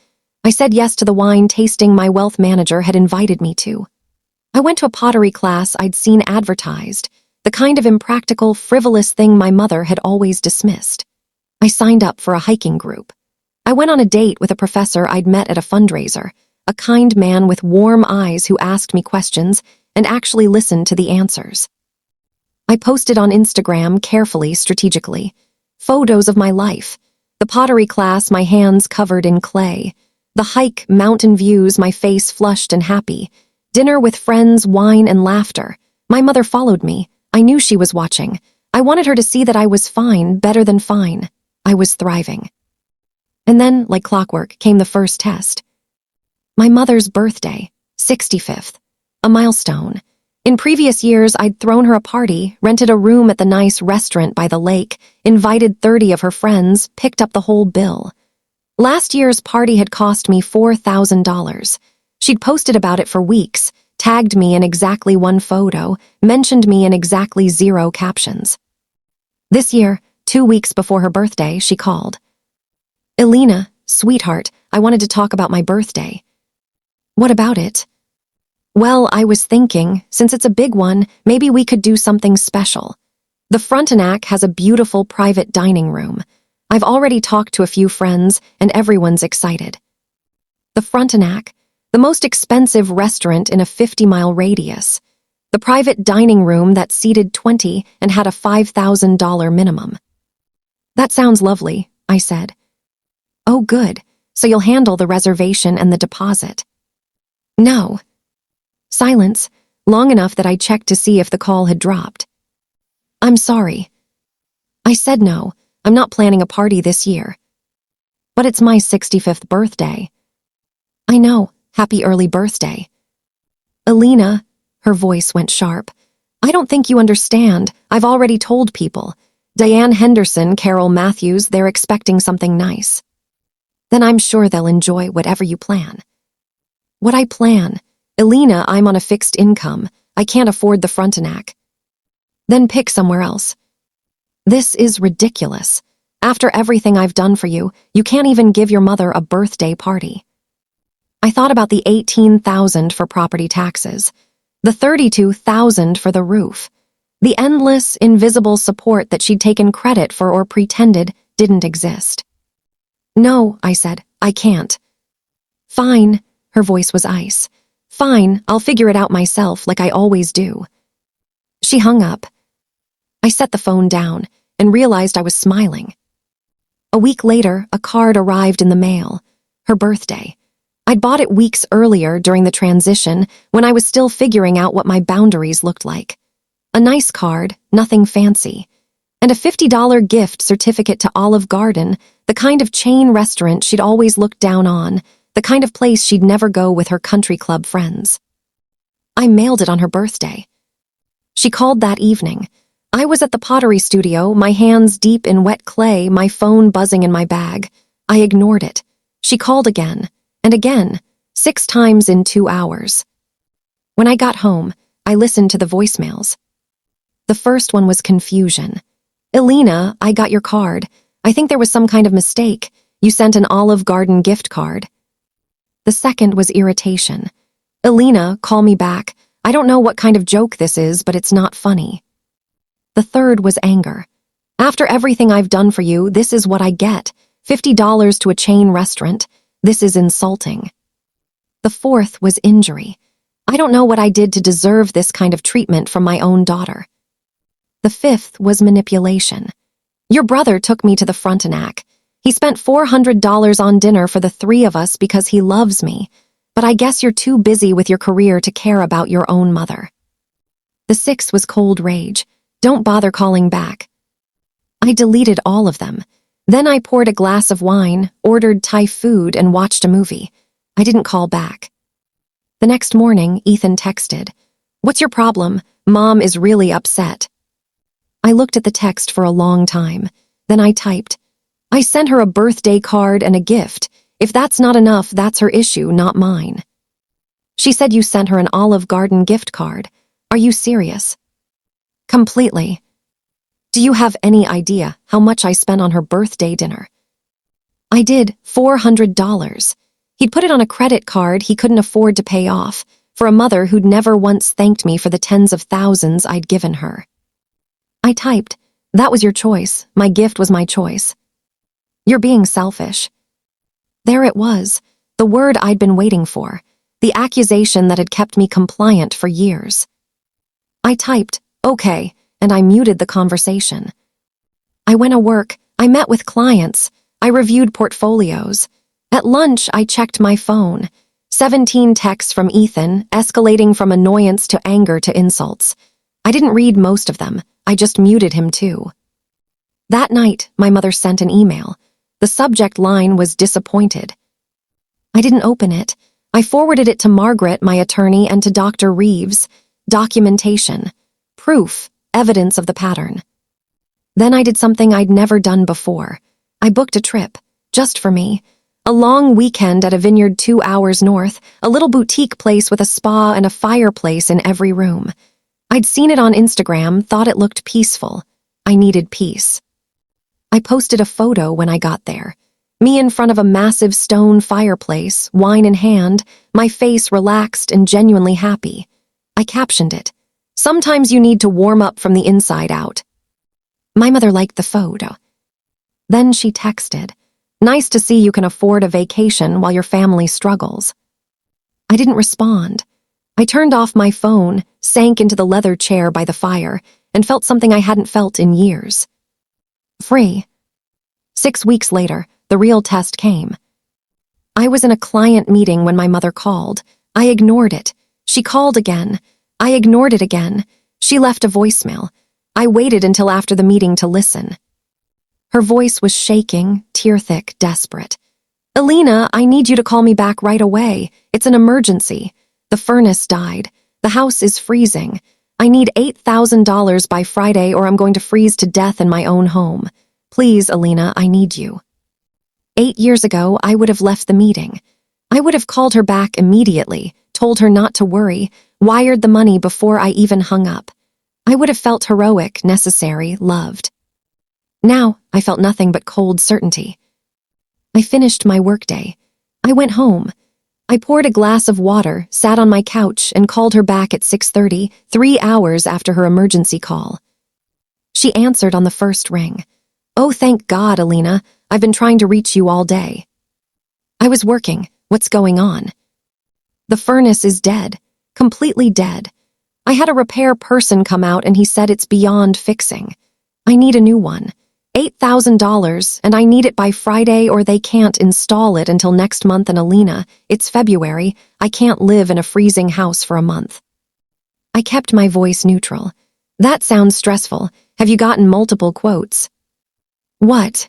A: I said yes to the wine tasting my wealth manager had invited me to. I went to a pottery class I'd seen advertised, the kind of impractical, frivolous thing my mother had always dismissed. I signed up for a hiking group. I went on a date with a professor I'd met at a fundraiser, a kind man with warm eyes who asked me questions and actually listened to the answers. I posted on Instagram carefully, strategically, photos of my life, the pottery class, my hands covered in clay, the hike, mountain views, my face flushed and happy, dinner with friends, wine and laughter. My mother followed me. I knew she was watching. I wanted her to see that I was fine, better than fine. I was thriving. And then, like clockwork, came the first test. My mother's birthday, 65th, a milestone. In previous years, I'd thrown her a party, rented a room at the nice restaurant by the lake, invited 30 of her friends, picked up the whole bill. Last year's party had cost me $4,000. She'd posted about it for weeks, tagged me in exactly 1 photo, mentioned me in exactly 0 captions. This year, 2 weeks before her birthday, she called. "Elena, sweetheart, I wanted to talk about my birthday." "What about it?" "Well, I was thinking, since it's a big one, maybe we could do something special. The Frontenac has a beautiful private dining room. I've already talked to a few friends, and everyone's excited." The Frontenac, the most expensive restaurant in a 50-mile radius. The private dining room that seated 20 and had a $5,000 minimum. "That sounds lovely," I said. "Oh, good. So you'll handle the reservation and the deposit?" "No." Silence, long enough that I checked to see if the call had dropped. "I'm sorry." I said no. I'm not planning a party this year. "But it's my 65th birthday." "I know. Happy early birthday." "Elena," her voice went sharp, "I don't think you understand. I've already told people. Diane Henderson, Carol Matthews, they're expecting something nice." "Then I'm sure they'll enjoy whatever you plan." "What I plan? Elena, I'm on a fixed income. I can't afford the Frontenac." "Then pick somewhere else." "This is ridiculous. After everything I've done for you, you can't even give your mother a birthday party." I thought about the $18,000 for property taxes, the $32,000 for the roof, the endless, invisible support that she'd taken credit for or pretended didn't exist. No, I said, I can't. Fine, her voice was ice. Fine, I'll figure it out myself like I always do. She hung up. I set the phone down and realized I was smiling. A week later, a card arrived in the mail. Her birthday. I'd bought it weeks earlier during the transition when I was still figuring out what my boundaries looked like. A nice card, nothing fancy. And a $50 gift certificate to Olive Garden, the kind of chain restaurant she'd always looked down on, the kind of place she'd never go with her country club friends. I mailed it on her birthday. She called that evening. I was at the pottery studio, my hands deep in wet clay, my phone buzzing in my bag. I ignored it. She called again, and again, 6 times in 2 hours. When I got home, I listened to the voicemails. The first one was confusion. Elena, I got your card. I think there was some kind of mistake. You sent an Olive Garden gift card. The second was irritation. Elena, call me back. I don't know what kind of joke this is, but it's not funny. The third was anger. After everything I've done for you, this is what I get. $50 to a chain restaurant. This is insulting. The fourth was injury. I don't know what I did to deserve this kind of treatment from my own daughter. The fifth was manipulation. Your brother took me to the Frontenac. He spent $400 on dinner for the 3 of us because he loves me, but I guess you're too busy with your career to care about your own mother. The sixth was cold rage. Don't bother calling back. I deleted all of them. Then I poured a glass of wine, ordered Thai food, and watched a movie. I didn't call back. The next morning, Ethan texted, "What's your problem? Mom is really upset." I looked at the text for a long time. Then I typed, "I sent her a birthday card and a gift. If that's not enough, that's her issue, not mine." She said you sent her an Olive Garden gift card. Are you serious? Completely. Do you have any idea how much I spent on her birthday dinner? I did, $400. He'd put it on a credit card he couldn't afford to pay off, for a mother who'd never once thanked me for the tens of thousands I'd given her. I typed, "That was your choice. My gift was my choice." You're being selfish. There it was, the word I'd been waiting for, the accusation that had kept me compliant for years. I typed, "Okay," and I muted the conversation. I went to work, I met with clients, I reviewed portfolios. At lunch, I checked my phone. 17 texts from Ethan, escalating from annoyance to anger to insults. I didn't read most of them, I just muted him too. That night, my mother sent an email. The subject line was disappointed. I didn't open it. I forwarded it to Margaret, my attorney, and to Dr. Reeves. Documentation. Proof. Evidence of the pattern. Then I did something I'd never done before. I booked a trip, just for me. A long weekend at a vineyard 2 hours north, a little boutique place with a spa and a fireplace in every room. I'd seen it on Instagram, thought it looked peaceful. I needed peace. I posted a photo when I got there. Me in front of a massive stone fireplace, wine in hand, my face relaxed and genuinely happy. I captioned it, "Sometimes you need to warm up from the inside out." My mother liked the photo. Then she texted, "Nice to see you can afford a vacation while your family struggles." I didn't respond. I turned off my phone, sank into the leather chair by the fire, and felt something I hadn't felt in years. Free. 6 weeks later, the real test came. I was in a client meeting when my mother called. I ignored it. She called again. I ignored it again. She left a voicemail. I waited until after the meeting to listen. Her voice was shaking, tear-thick, desperate. "Elena, I need you to call me back right away. It's an emergency. The furnace died. The house is freezing. I need $8,000 by Friday or I'm going to freeze to death in my own home. Please, Elena, I need you." 8 years ago, I would have left the meeting. I would have called her back immediately, told her not to worry, wired the money before I even hung up. I would have felt heroic, necessary, loved. Now, I felt nothing but cold certainty. I finished my workday. I went home. I poured a glass of water, sat on my couch, and called her back at 6:30, 3 hours after her emergency call. She answered on the first ring. Oh, thank God, Alina. I've been trying to reach you all day. I was working. What's going on? The furnace is dead. Completely dead. I had a repair person come out and he said it's beyond fixing. I need a new one. $8,000, and I need it by Friday or they can't install it until next month. And Alina, it's February. I can't live in a freezing house for a month. I kept my voice neutral. That sounds stressful. Have you gotten multiple quotes? What?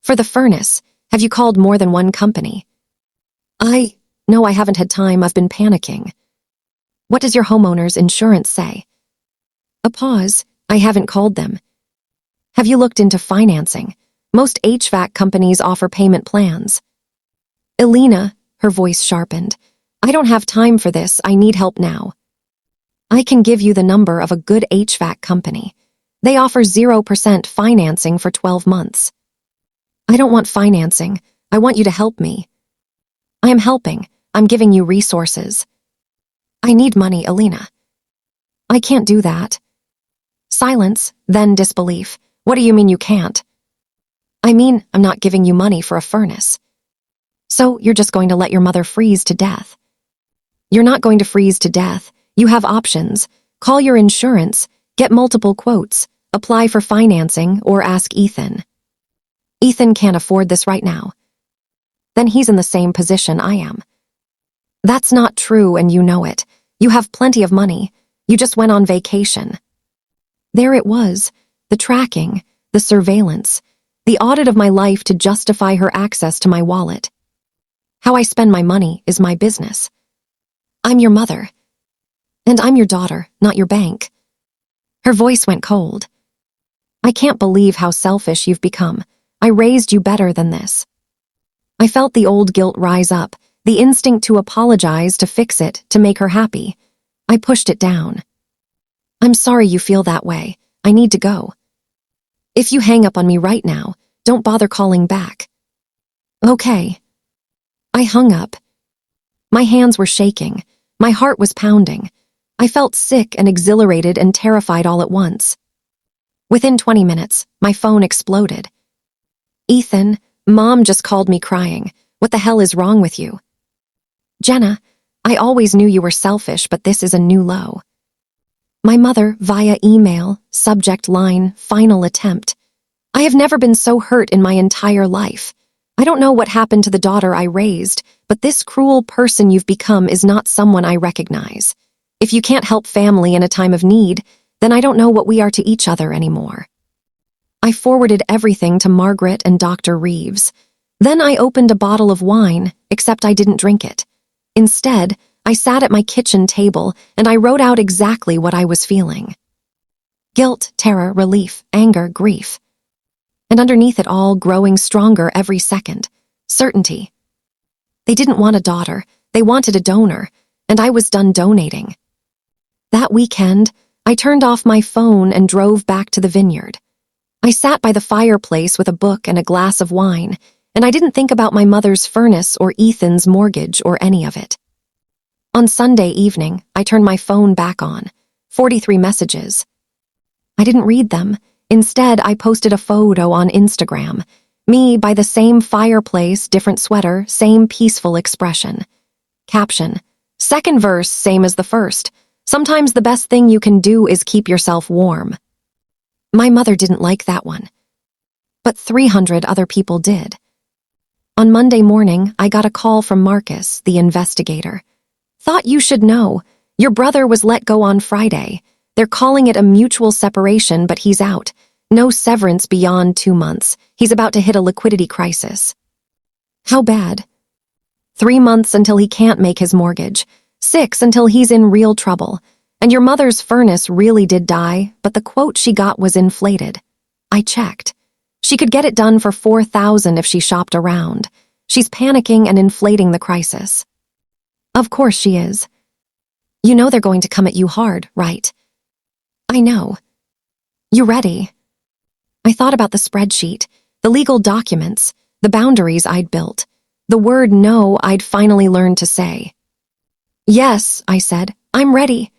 A: For the furnace. Have you called more than one company? No, I haven't had time. I've been panicking. What does your homeowner's insurance say? A pause. I haven't called them. Have you looked into financing? Most HVAC companies offer payment plans. Alina, her voice sharpened. I don't have time for this. I need help now. I can give you the number of a good HVAC company. They offer 0% financing for 12 months. I don't want financing. I want you to help me. I am helping. I'm giving you resources. I need money, Alina. I can't do that. Silence, then disbelief. What do you mean you can't? I mean, I'm not giving you money for a furnace. So you're just going to let your mother freeze to death. You're not going to freeze to death. You have options. Call your insurance, get multiple quotes, apply for financing, or ask Ethan. Ethan can't afford this right now. Then he's in the same position I am. That's not true, and you know it. You have plenty of money. You just went on vacation. There it was, the tracking, the surveillance, the audit of my life to justify her access to my wallet. How I spend my money is my business. I'm your mother. And I'm your daughter, not your bank. Her voice went cold. I can't believe how selfish you've become. I raised you better than this. I felt the old guilt rise up, the instinct to apologize, to fix it, to make her happy. I pushed it down. I'm sorry you feel that way. I need to go. If you hang up on me right now, don't bother calling back. Okay. I hung up. My hands were shaking. My heart was pounding. I felt sick and exhilarated and terrified all at once. Within 20 minutes, my phone exploded. Ethan, Mom just called me crying. What the hell is wrong with you? Jenna, I always knew you were selfish, but this is a new low. My mother, via email, subject line, final attempt. I have never been so hurt in my entire life. I don't know what happened to the daughter I raised, but this cruel person you've become is not someone I recognize. If you can't help family in a time of need, then I don't know what we are to each other anymore. I forwarded everything to Margaret and Dr. Reeves. Then I opened a bottle of wine, except I didn't drink it. Instead, I sat at my kitchen table and I wrote out exactly what I was feeling. Guilt, terror, relief, anger, grief. And underneath it all, growing stronger every second, certainty. They didn't want a daughter, they wanted a donor, and I was done donating. That weekend, I turned off my phone and drove back to the vineyard. I sat by the fireplace with a book and a glass of wine, and I didn't think about my mother's furnace or Ethan's mortgage or any of it. On Sunday evening, I turned my phone back on. 43 messages. I didn't read them. Instead, I posted a photo on Instagram. Me by the same fireplace, different sweater, same peaceful expression. Caption. Second verse, same as the first. Sometimes the best thing you can do is keep yourself warm. My mother didn't like that one. But 300 other people did. On Monday morning, I got a call from Marcus, the investigator. Thought you should know. Your brother was let go on Friday. They're calling it a mutual separation, but he's out. No severance beyond 2 months. He's about to hit a liquidity crisis. How bad? 3 months until he can't make his mortgage. 6 until he's in real trouble. And your mother's furnace really did die, but the quote she got was inflated. I checked. She could get it done for $4,000 if she shopped around. She's panicking and inflating the crisis. Of course she is. You know they're going to come at you hard, right? I know. You ready? I thought about the spreadsheet, the legal documents, the boundaries I'd built, the word no I'd finally learned to say. Yes, I said, I'm ready.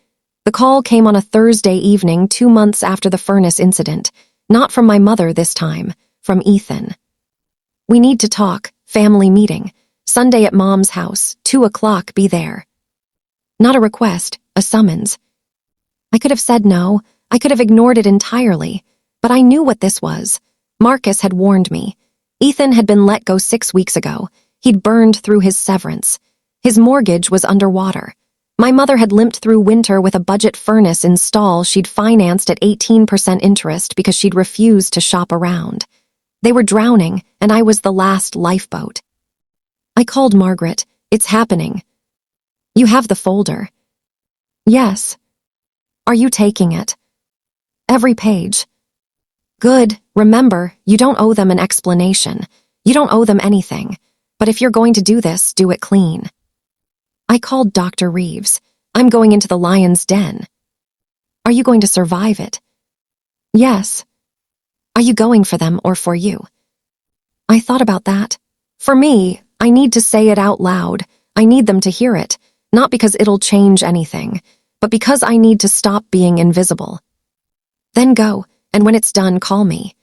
A: The call came on a Thursday evening, 2 months after the furnace incident. Not from my mother this time, from Ethan. "We need to talk, family meeting. Sunday at Mom's house, 2 o'clock, be there." Not a request, a summons. I could have said no, I could have ignored it entirely, but I knew what this was. Marcus had warned me. Ethan had been let go 6 weeks ago. He'd burned through his severance. His mortgage was underwater. My mother had limped through winter with a budget furnace install she'd financed at 18% interest because she'd refused to shop around. They were drowning, and I was the last lifeboat. I called Margaret. "It's happening." "You have the folder." "Yes." "Are you taking it?" "Every page." "Good. Remember, you don't owe them an explanation. You don't owe them anything. But if you're going to do this, do it clean." I called Dr. Reeves. "I'm going into the lion's den." "Are you going to survive it?" "Yes." "Are you going for them or for you?" I thought about that. For me, I need to say it out loud. I need them to hear it, not because it'll change anything, but because I need to stop being invisible. "Then go, and when it's done, call me."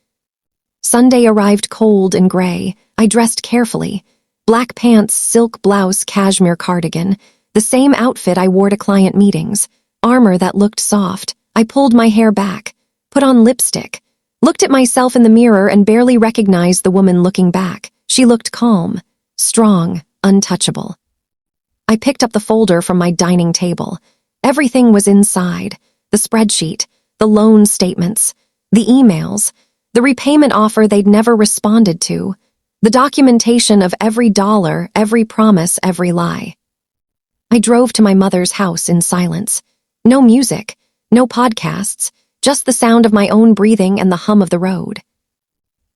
A: Sunday arrived cold and gray. I dressed carefully. Black pants, silk blouse, cashmere cardigan, the same outfit I wore to client meetings, armor that looked soft. I pulled my hair back, put on lipstick, looked at myself in the mirror and barely recognized the woman looking back. She looked calm, strong, untouchable. I picked up the folder from my dining table. Everything was inside: the spreadsheet, the loan statements, the emails, the repayment offer they'd never responded to, the documentation of every dollar, every promise, every lie. I drove to my mother's house in silence. No music, no podcasts, just the sound of my own breathing and the hum of the road.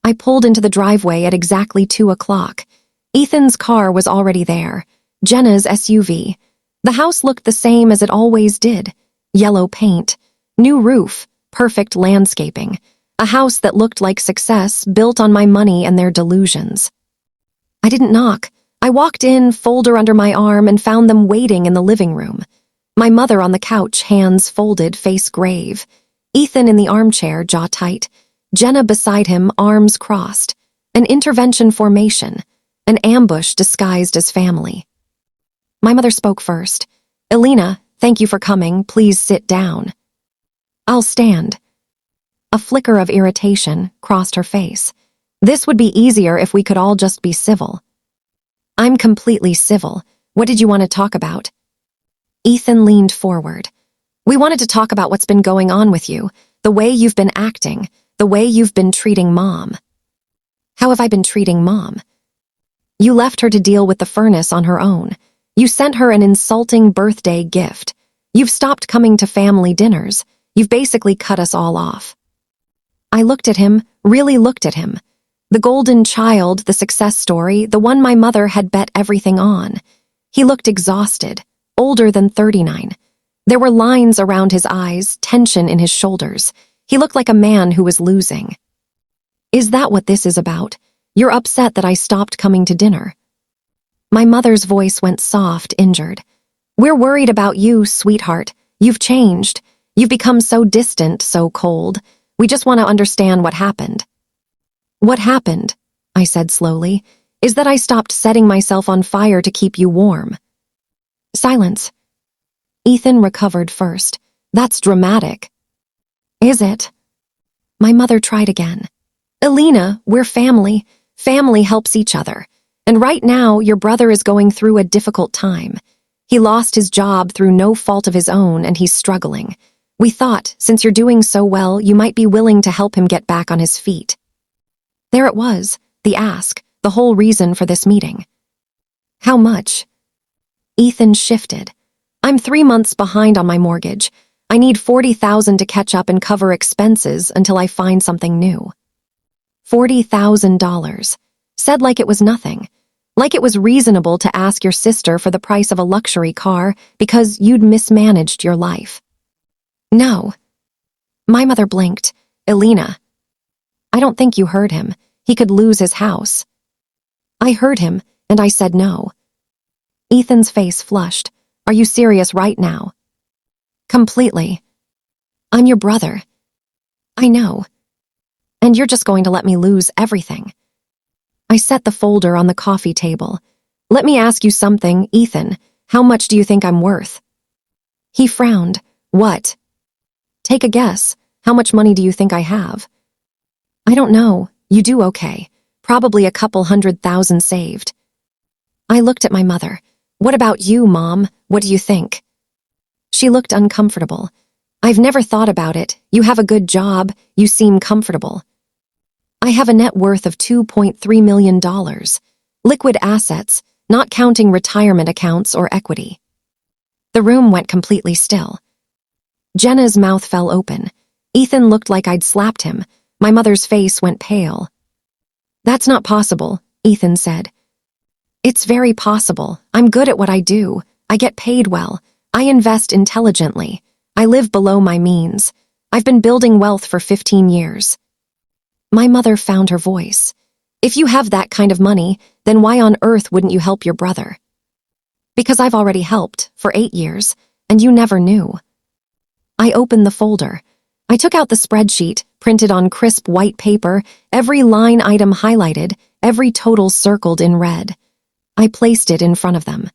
A: I pulled into the driveway at exactly 2 o'clock. Ethan's car was already there, Jenna's SUV. The house looked the same as it always did. Yellow paint, new roof, perfect landscaping. A house that looked like success, built on my money and their delusions. I didn't knock. I walked in, folder under my arm, and found them waiting in the living room. My mother on the couch, hands folded, face grave. Ethan in the armchair, jaw tight. Jenna beside him, arms crossed. An intervention formation. An ambush disguised as family. My mother spoke first. "Elena, thank you for coming. Please sit down." "I'll stand." A flicker of irritation crossed her face. This would be easier if we could all just be civil. "I'm completely civil. What did you want to talk about?" Ethan leaned forward. "We wanted to talk about what's been going on with you, the way you've been acting, the way you've been treating Mom." "How have I been treating Mom?" "You left her to deal with the furnace on her own. You sent her an insulting birthday gift. You've stopped coming to family dinners. You've basically cut us all off." I looked at him, really looked at him. The golden child, the success story, the one my mother had bet everything on. He looked exhausted, older than 39. There were lines around his eyes, tension in his shoulders. He looked like a man who was losing. "Is that what this is about? You're upset that I stopped coming to dinner?" My mother's voice went soft, injured. "We're worried about you, sweetheart. You've changed. You've become so distant, so cold. We just want to understand what happened." "What happened," I said slowly, "is that I stopped setting myself on fire to keep you warm." Silence. Ethan recovered first. "That's dramatic." "Is it?" My mother tried again. "Elena, we're family. Family helps each other. And right now, your brother is going through a difficult time. He lost his job through no fault of his own, and he's struggling. We thought, since you're doing so well, you might be willing to help him get back on his feet." There it was, the ask, the whole reason for this meeting. "How much?" Ethan shifted. "I'm 3 months behind on my mortgage. I need $40,000 to catch up and cover expenses until I find something new." $40,000. Said like it was nothing. Like it was reasonable to ask your sister for the price of a luxury car because you'd mismanaged your life. "No." My mother blinked. "Elena." "I don't think you heard him. He could lose his house." I heard him, and I said no. Ethan's face flushed. "Are you serious right now?" "Completely." "I'm your brother." "I know." And you're just going to let me lose everything. I set the folder on the coffee table. Let me ask you something, Ethan. How much do you think I'm worth? He frowned. What? Take a guess. How much money do you think I have? I don't know. You do okay. Probably a couple 100,000 saved. I looked at my mother. What about you, Mom? What do you think? She looked uncomfortable. I've never thought about it. You have a good job. You seem comfortable. I have a net worth of $2.3 million. Liquid assets, not counting retirement accounts or equity. The room went completely still. Jenna's mouth fell open. Ethan looked like I'd slapped him. My mother's face went pale. That's not possible, Ethan said. It's very possible. I'm good at what I do. I get paid well. I invest intelligently. I live below my means. I've been building wealth for 15 years. My mother found her voice. If you have that kind of money, then why on earth wouldn't you help your brother? Because I've already helped for 8 years, and you never knew. I opened the folder. I took out the spreadsheet, printed on crisp white paper, every line item highlighted, every total circled in red. I placed it in front of them.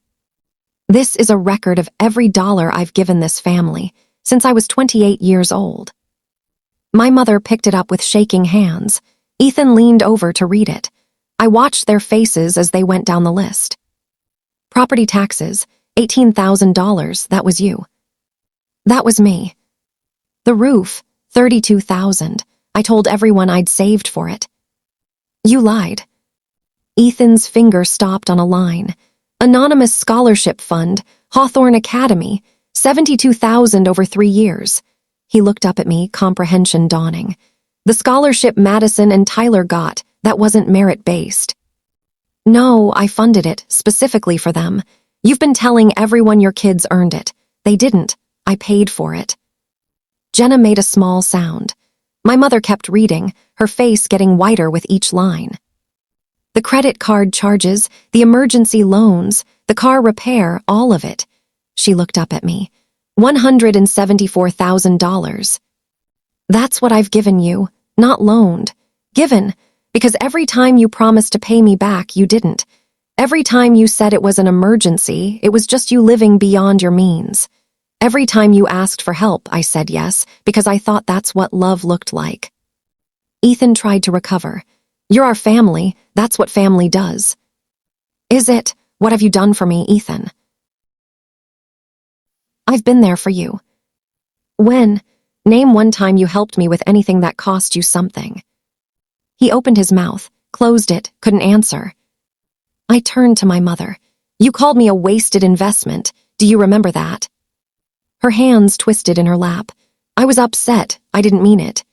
A: This is a record of every dollar I've given this family since I was 28 years old. My mother picked it up with shaking hands. Ethan leaned over to read it. I watched their faces as they went down the list. Property taxes, $18,000, that was you. That was me. The roof, $32,000. I told everyone I'd saved for it. You lied. Ethan's finger stopped on a line. Anonymous Scholarship Fund, Hawthorne Academy, $72,000 over 3 years. He looked up at me, comprehension dawning. The scholarship Madison and Tyler got, that wasn't merit-based. No, I funded it, specifically for them. You've been telling everyone your kids earned it. They didn't. I paid for it. Jenna made a small sound. My mother kept reading, her face getting whiter with each line. The credit card charges, the emergency loans, the car repair, all of it. She looked up at me. $174,000. That's what I've given you, not loaned. Given, because every time you promised to pay me back, you didn't. Every time you said it was an emergency, it was just you living beyond your means. Every time you asked for help, I said yes, because I thought that's what love looked like. Ethan tried to recover. You're our family, that's what family does. Is it? What have you done for me, Ethan? I've been there for you. When? Name one time you helped me with anything that cost you something. He opened his mouth, closed it, couldn't answer. I turned to my mother. You called me a wasted investment. Do you remember that? Her hands twisted in her lap. I was upset. I didn't mean it.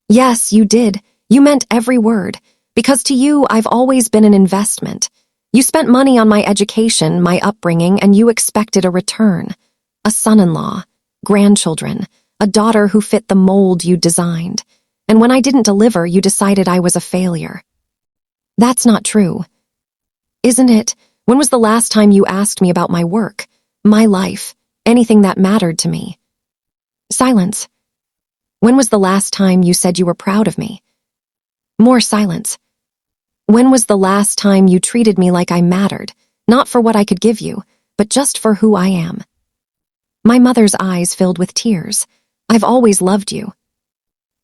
A: Yes, you did. You meant every word. Because to you, I've always been an investment. You spent money on my education, my upbringing, and you expected a return. A son-in-law, grandchildren, a daughter who fit the mold you designed. And when I didn't deliver, you decided I was a failure. That's not true. Isn't it? When was the last time you asked me about my work, my life, anything that mattered to me? Silence. When was the last time you said you were proud of me? More silence. When was the last time you treated me like I mattered, not for what I could give you, but just for who I am? My mother's eyes filled with tears. I've always loved you.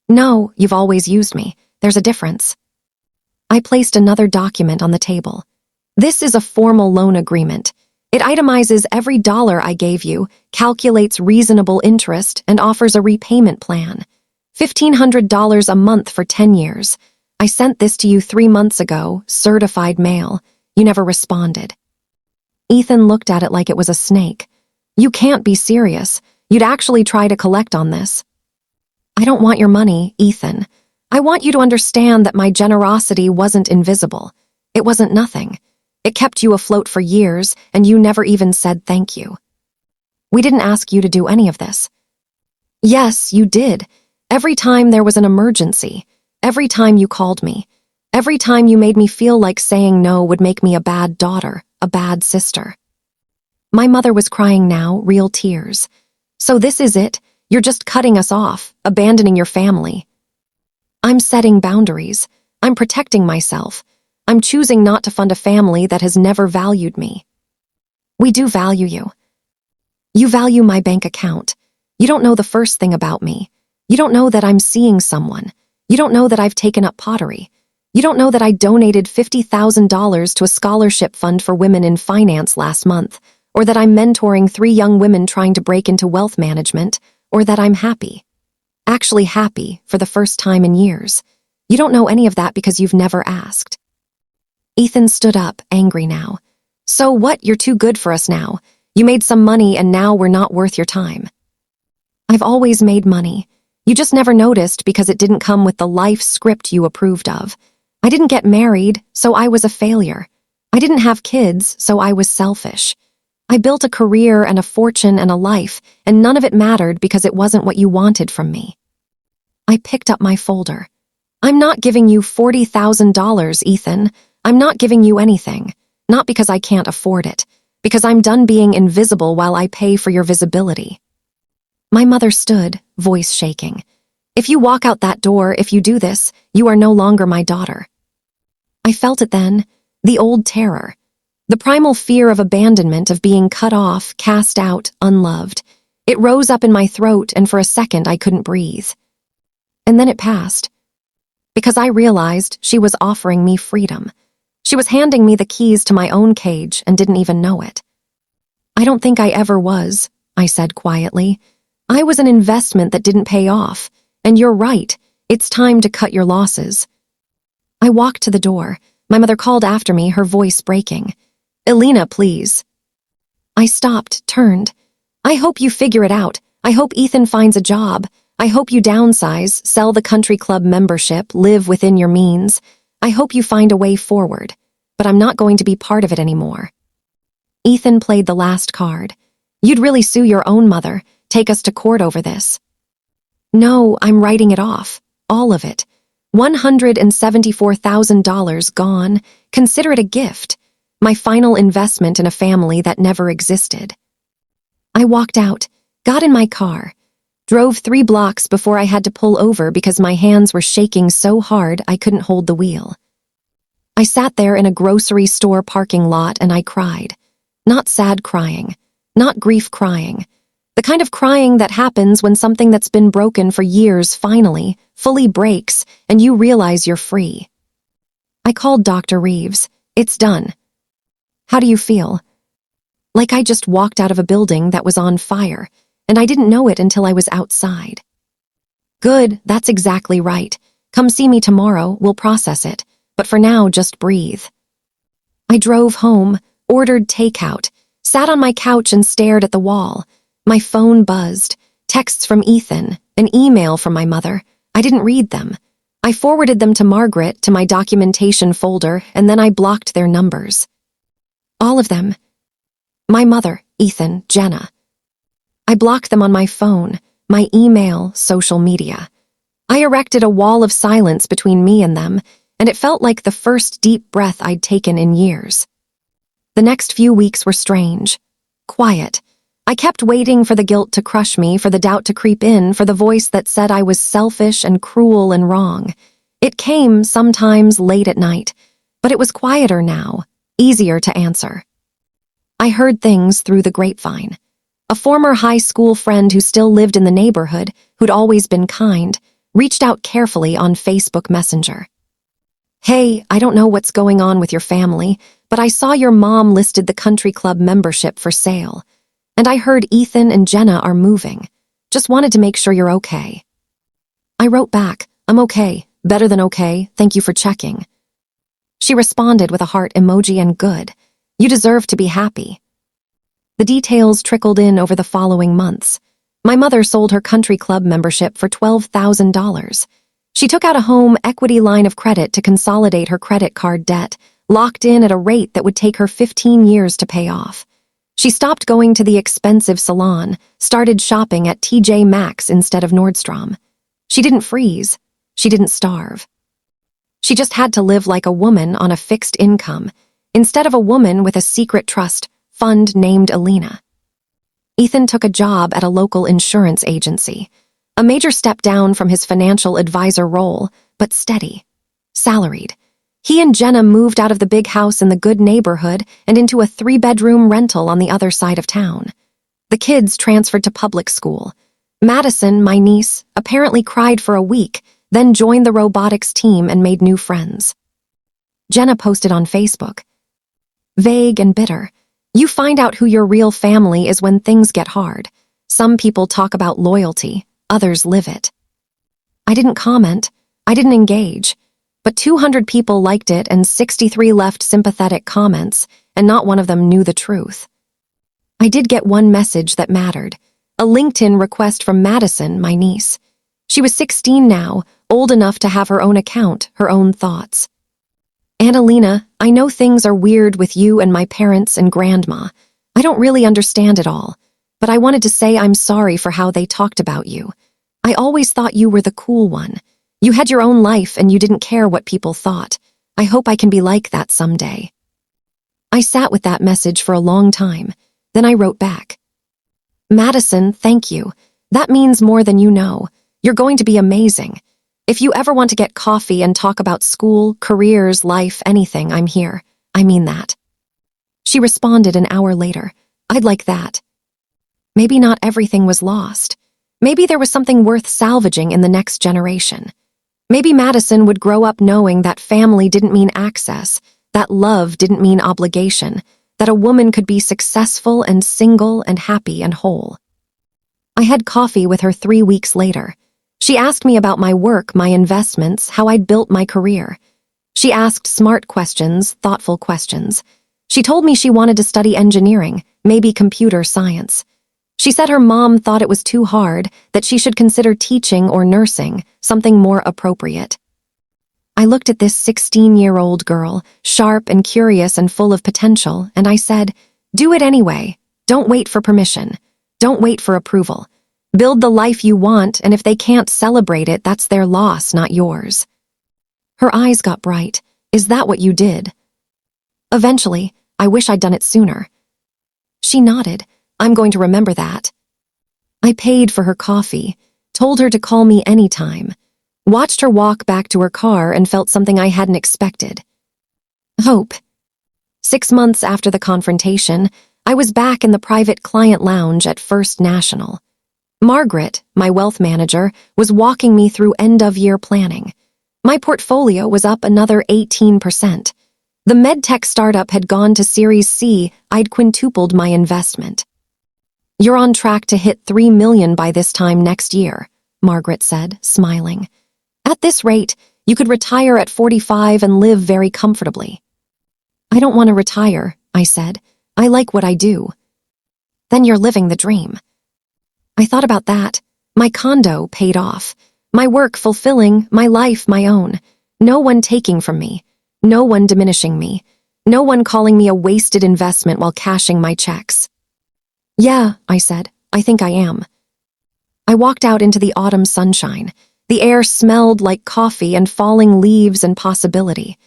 A: No, you've always used me. There's a difference. I placed another document on the table. This is a formal loan agreement. It itemizes every dollar I gave you, calculates reasonable interest, and offers a repayment plan. $1,500 a month for 10 years. I sent this to you 3 months ago, certified mail. You never responded. Ethan looked at it like it was a snake. You can't be serious. You'd actually try to collect on this. I don't want your money, Ethan. I want you to understand that my generosity wasn't invisible. It wasn't nothing. It kept you afloat for years, and you never even said thank you. We didn't ask you to do any of this. Yes, you did. Every time there was an emergency. Every time you called me. Every time you made me feel like saying no would make me a bad daughter, a bad sister. My mother was crying now, real tears. So this is it? You're just cutting us off, abandoning your family. I'm setting boundaries. I'm protecting myself. I'm choosing not to fund a family that has never valued me. We do value you. You value my bank account. You don't know the first thing about me. You don't know that I'm seeing someone. You don't know that I've taken up pottery. You don't know that I donated $50,000 to a scholarship fund for women in finance last month, or that I'm mentoring 3 young women trying to break into wealth management, or that I'm happy. Actually happy for the first time in years. You don't know any of that because you've never asked. Ethan stood up, angry now. So what? You're too good for us now. You made some money and now we're not worth your time. I've always made money. You just never noticed because it didn't come with the life script you approved of. I didn't get married, so I was a failure. I didn't have kids, so I was selfish. I built a career and a fortune and a life, and none of it mattered because it wasn't what you wanted from me. I picked up my folder. I'm not giving you $40,000, Ethan. I'm not giving you anything. Not because I can't afford it. Because I'm done being invisible while I pay for your visibility. My mother stood, voice shaking. If you walk out that door, if you do this, you are no longer my daughter. I felt it then, the old terror. The primal fear of abandonment, of being cut off, cast out, unloved. It rose up in my throat, and for a second I couldn't breathe. And then it passed. Because I realized she was offering me freedom. She was handing me the keys to my own cage and didn't even know it. I don't think I ever was, I said quietly. I was an investment that didn't pay off, and you're right, it's time to cut your losses. I walked to the door. My mother called after me, her voice breaking. Elena, please. I stopped, turned. I hope you figure it out. I hope Ethan finds a job. I hope you downsize, sell the country club membership, live within your means. I hope you find a way forward, but I'm not going to be part of it anymore. Ethan played the last card. You'd really sue your own mother, take us to court over this. No, I'm writing it off. All of it. $174,000 gone. Consider it a gift. My final investment in a family that never existed. I walked out, got in my car, drove 3 blocks before I had to pull over because my hands were shaking so hard I couldn't hold the wheel. I sat there in a grocery store parking lot and I cried. Not sad crying, not grief crying. The kind of crying that happens when something that's been broken for years finally, fully breaks, and you realize you're free. I called Dr. Reeves. It's done. How do you feel? Like I just walked out of a building that was on fire, and I didn't know it until I was outside. Good, that's exactly right. Come see me tomorrow, we'll process it. But for now, just breathe. I drove home, ordered takeout, sat on my couch and stared at the wall. My phone buzzed, texts from Ethan, an email from my mother. I didn't read them. I forwarded them to Margaret, to my documentation folder, and then I blocked their numbers. All of them. My mother, Ethan, Jenna. I blocked them on my phone, my email, social media. I erected a wall of silence between me and them, and it felt like the first deep breath I'd taken in years. The next few weeks were strange, quiet. I kept waiting for the guilt to crush me, for the doubt to creep in, for the voice that said I was selfish and cruel and wrong. It came sometimes late at night, but it was quieter now, easier to answer. I heard things through the grapevine. A former high school friend who still lived in the neighborhood, who'd always been kind, reached out carefully on Facebook Messenger. Hey, I don't know what's going on with your family, but I saw your mom listed the country club membership for sale. And I heard Ethan and Jenna are moving. Just wanted to make sure you're okay. I wrote back, I'm okay, better than okay, thank you for checking. She responded with a heart emoji and good. You deserve to be happy. The details trickled in over the following months. My mother sold her country club membership for $12,000. She took out a home equity line of credit to consolidate her credit card debt, locked in at a rate that would take her 15 years to pay off. She stopped going to the expensive salon, started shopping at TJ Maxx instead of Nordstrom. She didn't freeze. She didn't starve. She just had to live like a woman on a fixed income, instead of a woman with a secret trust fund named Elena. Ethan took a job at a local insurance agency, a major step down from his financial advisor role, but but steady. Salaried. He and Jenna moved out of the big house in the good neighborhood and into a 3-bedroom rental on the other side of town. The kids transferred to public school. Madison, my niece, apparently cried for a week, then joined the robotics team and made new friends. Jenna posted on Facebook. Vague and bitter. You find out who your real family is when things get hard. Some people talk about loyalty, others live it. I didn't comment. I didn't engage. But 200 people liked it and 63 left sympathetic comments, and not one of them knew the truth. I did get one message that mattered. A LinkedIn request from Madison, my niece. She was 16 now, old enough to have her own account, her own thoughts. Annalena, I know things are weird with you and my parents and grandma. I don't really understand it all, but I wanted to say I'm sorry for how they talked about you. I always thought you were the cool one. You had your own life and you didn't care what people thought. I hope I can be like that someday. I sat with that message for a long time. Then I wrote back. Madison, thank you. That means more than you know. You're going to be amazing. If you ever want to get coffee and talk about school, careers, life, anything, I'm here. I mean that. She responded an hour later. I'd like that. Maybe not everything was lost. Maybe there was something worth salvaging in the next generation. Maybe Madison would grow up knowing that family didn't mean access, that love didn't mean obligation, that a woman could be successful and single and happy and whole. I had coffee with her 3 weeks later. She asked me about my work, my investments, how I'd built my career. She asked smart questions, thoughtful questions. She told me she wanted to study engineering, maybe computer science. She said her mom thought it was too hard, that she should consider teaching or nursing, something more appropriate. I looked at this 16-year-old girl, sharp and curious and full of potential, and I said, do it anyway. Don't wait for permission. Don't wait for approval. Build the life you want, and if they can't celebrate it, that's their loss, not yours. Her eyes got bright. Is that what you did? Eventually. I wish I'd done it sooner. She nodded. I'm going to remember that. I paid for her coffee, told her to call me anytime, watched her walk back to her car and felt something I hadn't expected. Hope. 6 months after the confrontation, I was back in the private client lounge at First National. Margaret, my wealth manager, was walking me through end-of-year planning. My portfolio was up another 18%. The medtech startup had gone to Series C. I'd quintupled my investment. You're on track to hit $3 million by this time next year, Margaret said, smiling. At this rate, you could retire at 45 and live very comfortably. I don't want to retire, I said. I like what I do. Then you're living the dream. I thought about that. My condo paid off. My work fulfilling, my life my own. No one taking from me. No one diminishing me. No one calling me a wasted investment while cashing my checks. Yeah, I said. I think I am. I walked out into the autumn sunshine. The air smelled like coffee and falling leaves and possibility.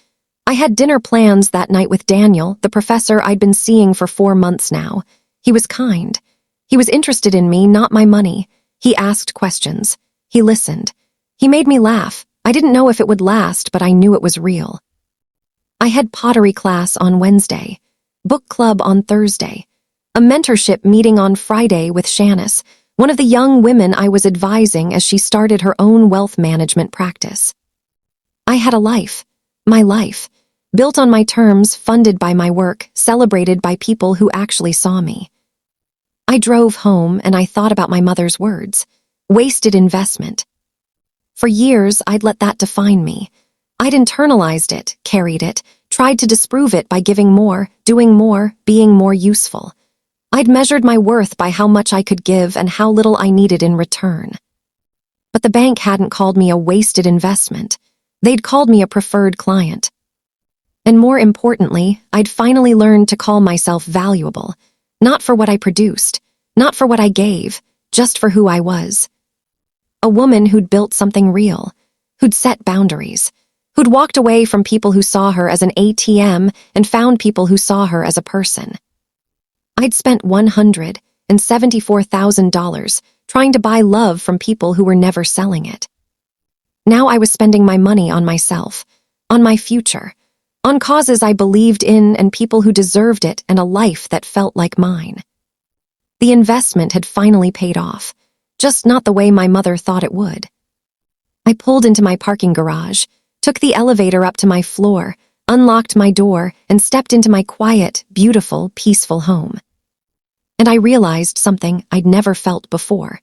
A: I had dinner plans that night with Daniel, the professor I'd been seeing for 4 months now. He was kind. He was interested in me, not my money. He asked questions. He listened. He made me laugh. I didn't know if it would last, but I knew it was real. I had pottery class on Wednesday, book club on Thursday, a mentorship meeting on Friday with Shanice, one of the young women I was advising as she started her own wealth management practice. I had a life, my life, built on my terms, funded by my work, celebrated by people who actually saw me. I drove home and I thought about my mother's words, wasted investment. For years, I'd let that define me. I'd internalized it, carried it, tried to disprove it by giving more, doing more, being more useful. I'd measured my worth by how much I could give and how little I needed in return. But the bank hadn't called me a wasted investment. They'd called me a preferred client. And more importantly, I'd finally learned to call myself valuable, not for what I produced, not for what I gave, just for who I was. A woman who'd built something real, who'd set boundaries, who'd walked away from people who saw her as an ATM and found people who saw her as a person. I'd spent $174,000 trying to buy love from people who were never selling it. Now I was spending my money on myself, on my future, on causes I believed in and people who deserved it and a life that felt like mine. The investment had finally paid off, just not the way my mother thought it would. I pulled into my parking garage, took the elevator up to my floor, unlocked my door, and stepped into my quiet, beautiful, peaceful home. And I realized something I'd never felt before.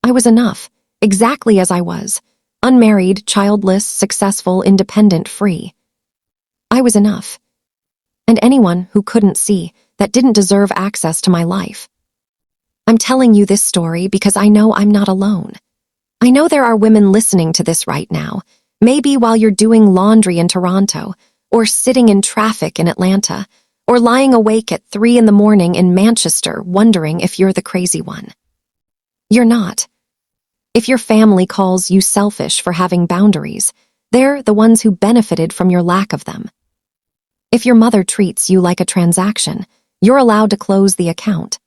A: I was enough, exactly as I was, unmarried, childless, successful, independent, free. I was enough. And anyone who couldn't see that didn't deserve access to my life. I'm telling you this story because I know I'm not alone. I know there are women listening to this right now, maybe while you're doing laundry in Toronto, or sitting in traffic in Atlanta, or lying awake at 3 a.m. in Manchester wondering if you're the crazy one. You're not. If your family calls you selfish for having boundaries, they're the ones who benefited from your lack of them. If your mother treats you like a transaction, you're allowed to close the account.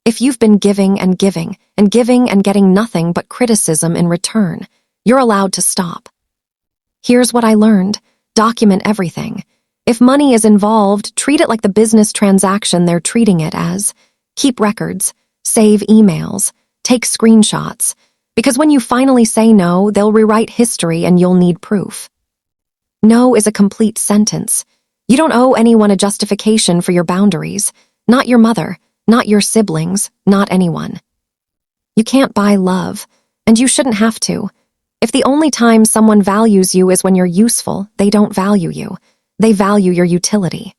A: If you've been giving and giving and giving and getting nothing but criticism in return, you're allowed to stop. Here's what I learned: document everything. If money is involved, treat it like the business transaction they're treating it as. Keep records, save emails, take screenshots, because when you finally say no, they'll rewrite history and you'll need proof. No is a complete sentence. You don't owe anyone a justification for your boundaries, not your mother, not your siblings, not anyone. You can't buy love, and you shouldn't have to. If the only time someone values you is when you're useful, they don't value you. They value your utility.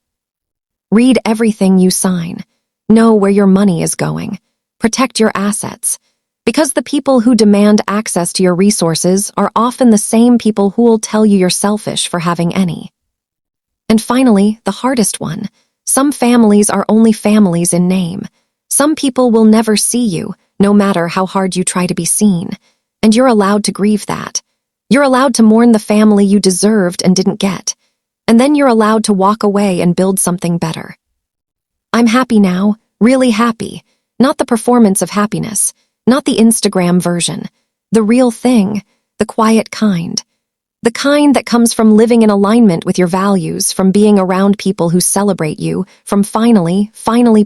A: Read everything you sign. Know where your money is going. Protect your assets. Because the people who demand access to your resources are often the same people who'll tell you you're selfish for having any. And finally, the hardest one. Some families are only families in name. Some people will never see you, no matter how hard you try to be seen. And you're allowed to grieve that. You're allowed to mourn the family you deserved and didn't get. And then you're allowed to walk away and build something better. I'm happy now, really happy. Not the performance of happiness, not the Instagram version. The real thing, the quiet kind. The kind that comes from living in alignment with your values, from being around people who celebrate you, from finally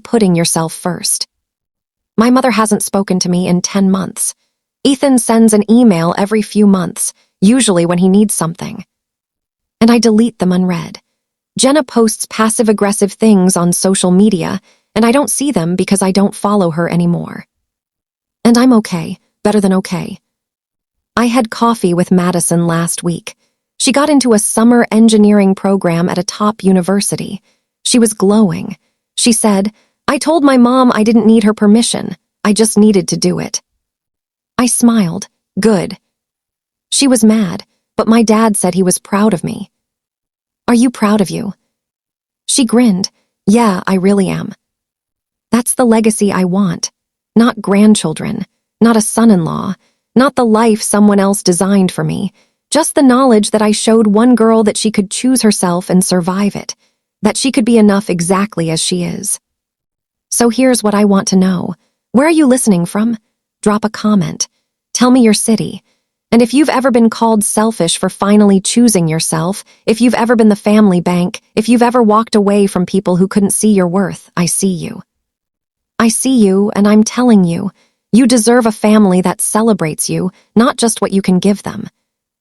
A: putting yourself first. My mother hasn't spoken to me in 10 months. Ethan sends an email every few months, usually when he needs something. And I delete them unread. Jenna posts passive-aggressive things on social media, and I don't see them because I don't follow her anymore. And I'm okay, better than okay. I had coffee with Madison last week. She got into a summer engineering program at a top university. She was glowing. She said, "I told my mom I didn't need her permission. I just needed to do it." I smiled. Good. She was mad, but my dad said he was proud of me. "Are you proud of you?" She grinned. "Yeah, I really am. That's the legacy I want. Not grandchildren, not a son-in-law, not the life someone else designed for me, just the knowledge that I showed one girl that she could choose herself and survive it, that she could be enough exactly as she is." So here's what I want to know. Where are you listening from? Drop a comment. Tell me your city. And if you've ever been called selfish for finally choosing yourself, if you've ever been the family bank, if you've ever walked away from people who couldn't see your worth, I see you. I see you, and I'm telling you, you deserve a family that celebrates you, not just what you can give them.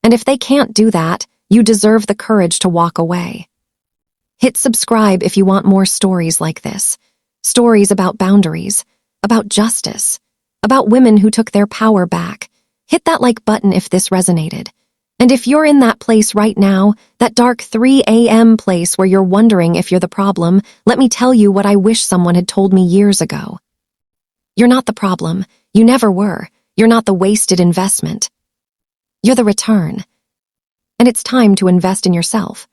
A: And if they can't do that, you deserve the courage to walk away. Hit subscribe if you want more stories like this. Stories about boundaries, about justice, about women who took their power back. Hit that like button if this resonated. And if you're in that place right now, that dark 3 a.m. place where you're wondering if you're the problem, let me tell you what I wish someone had told me years ago. You're not the problem. You never were. You're not the wasted investment. You're the return. And it's time to invest in yourself.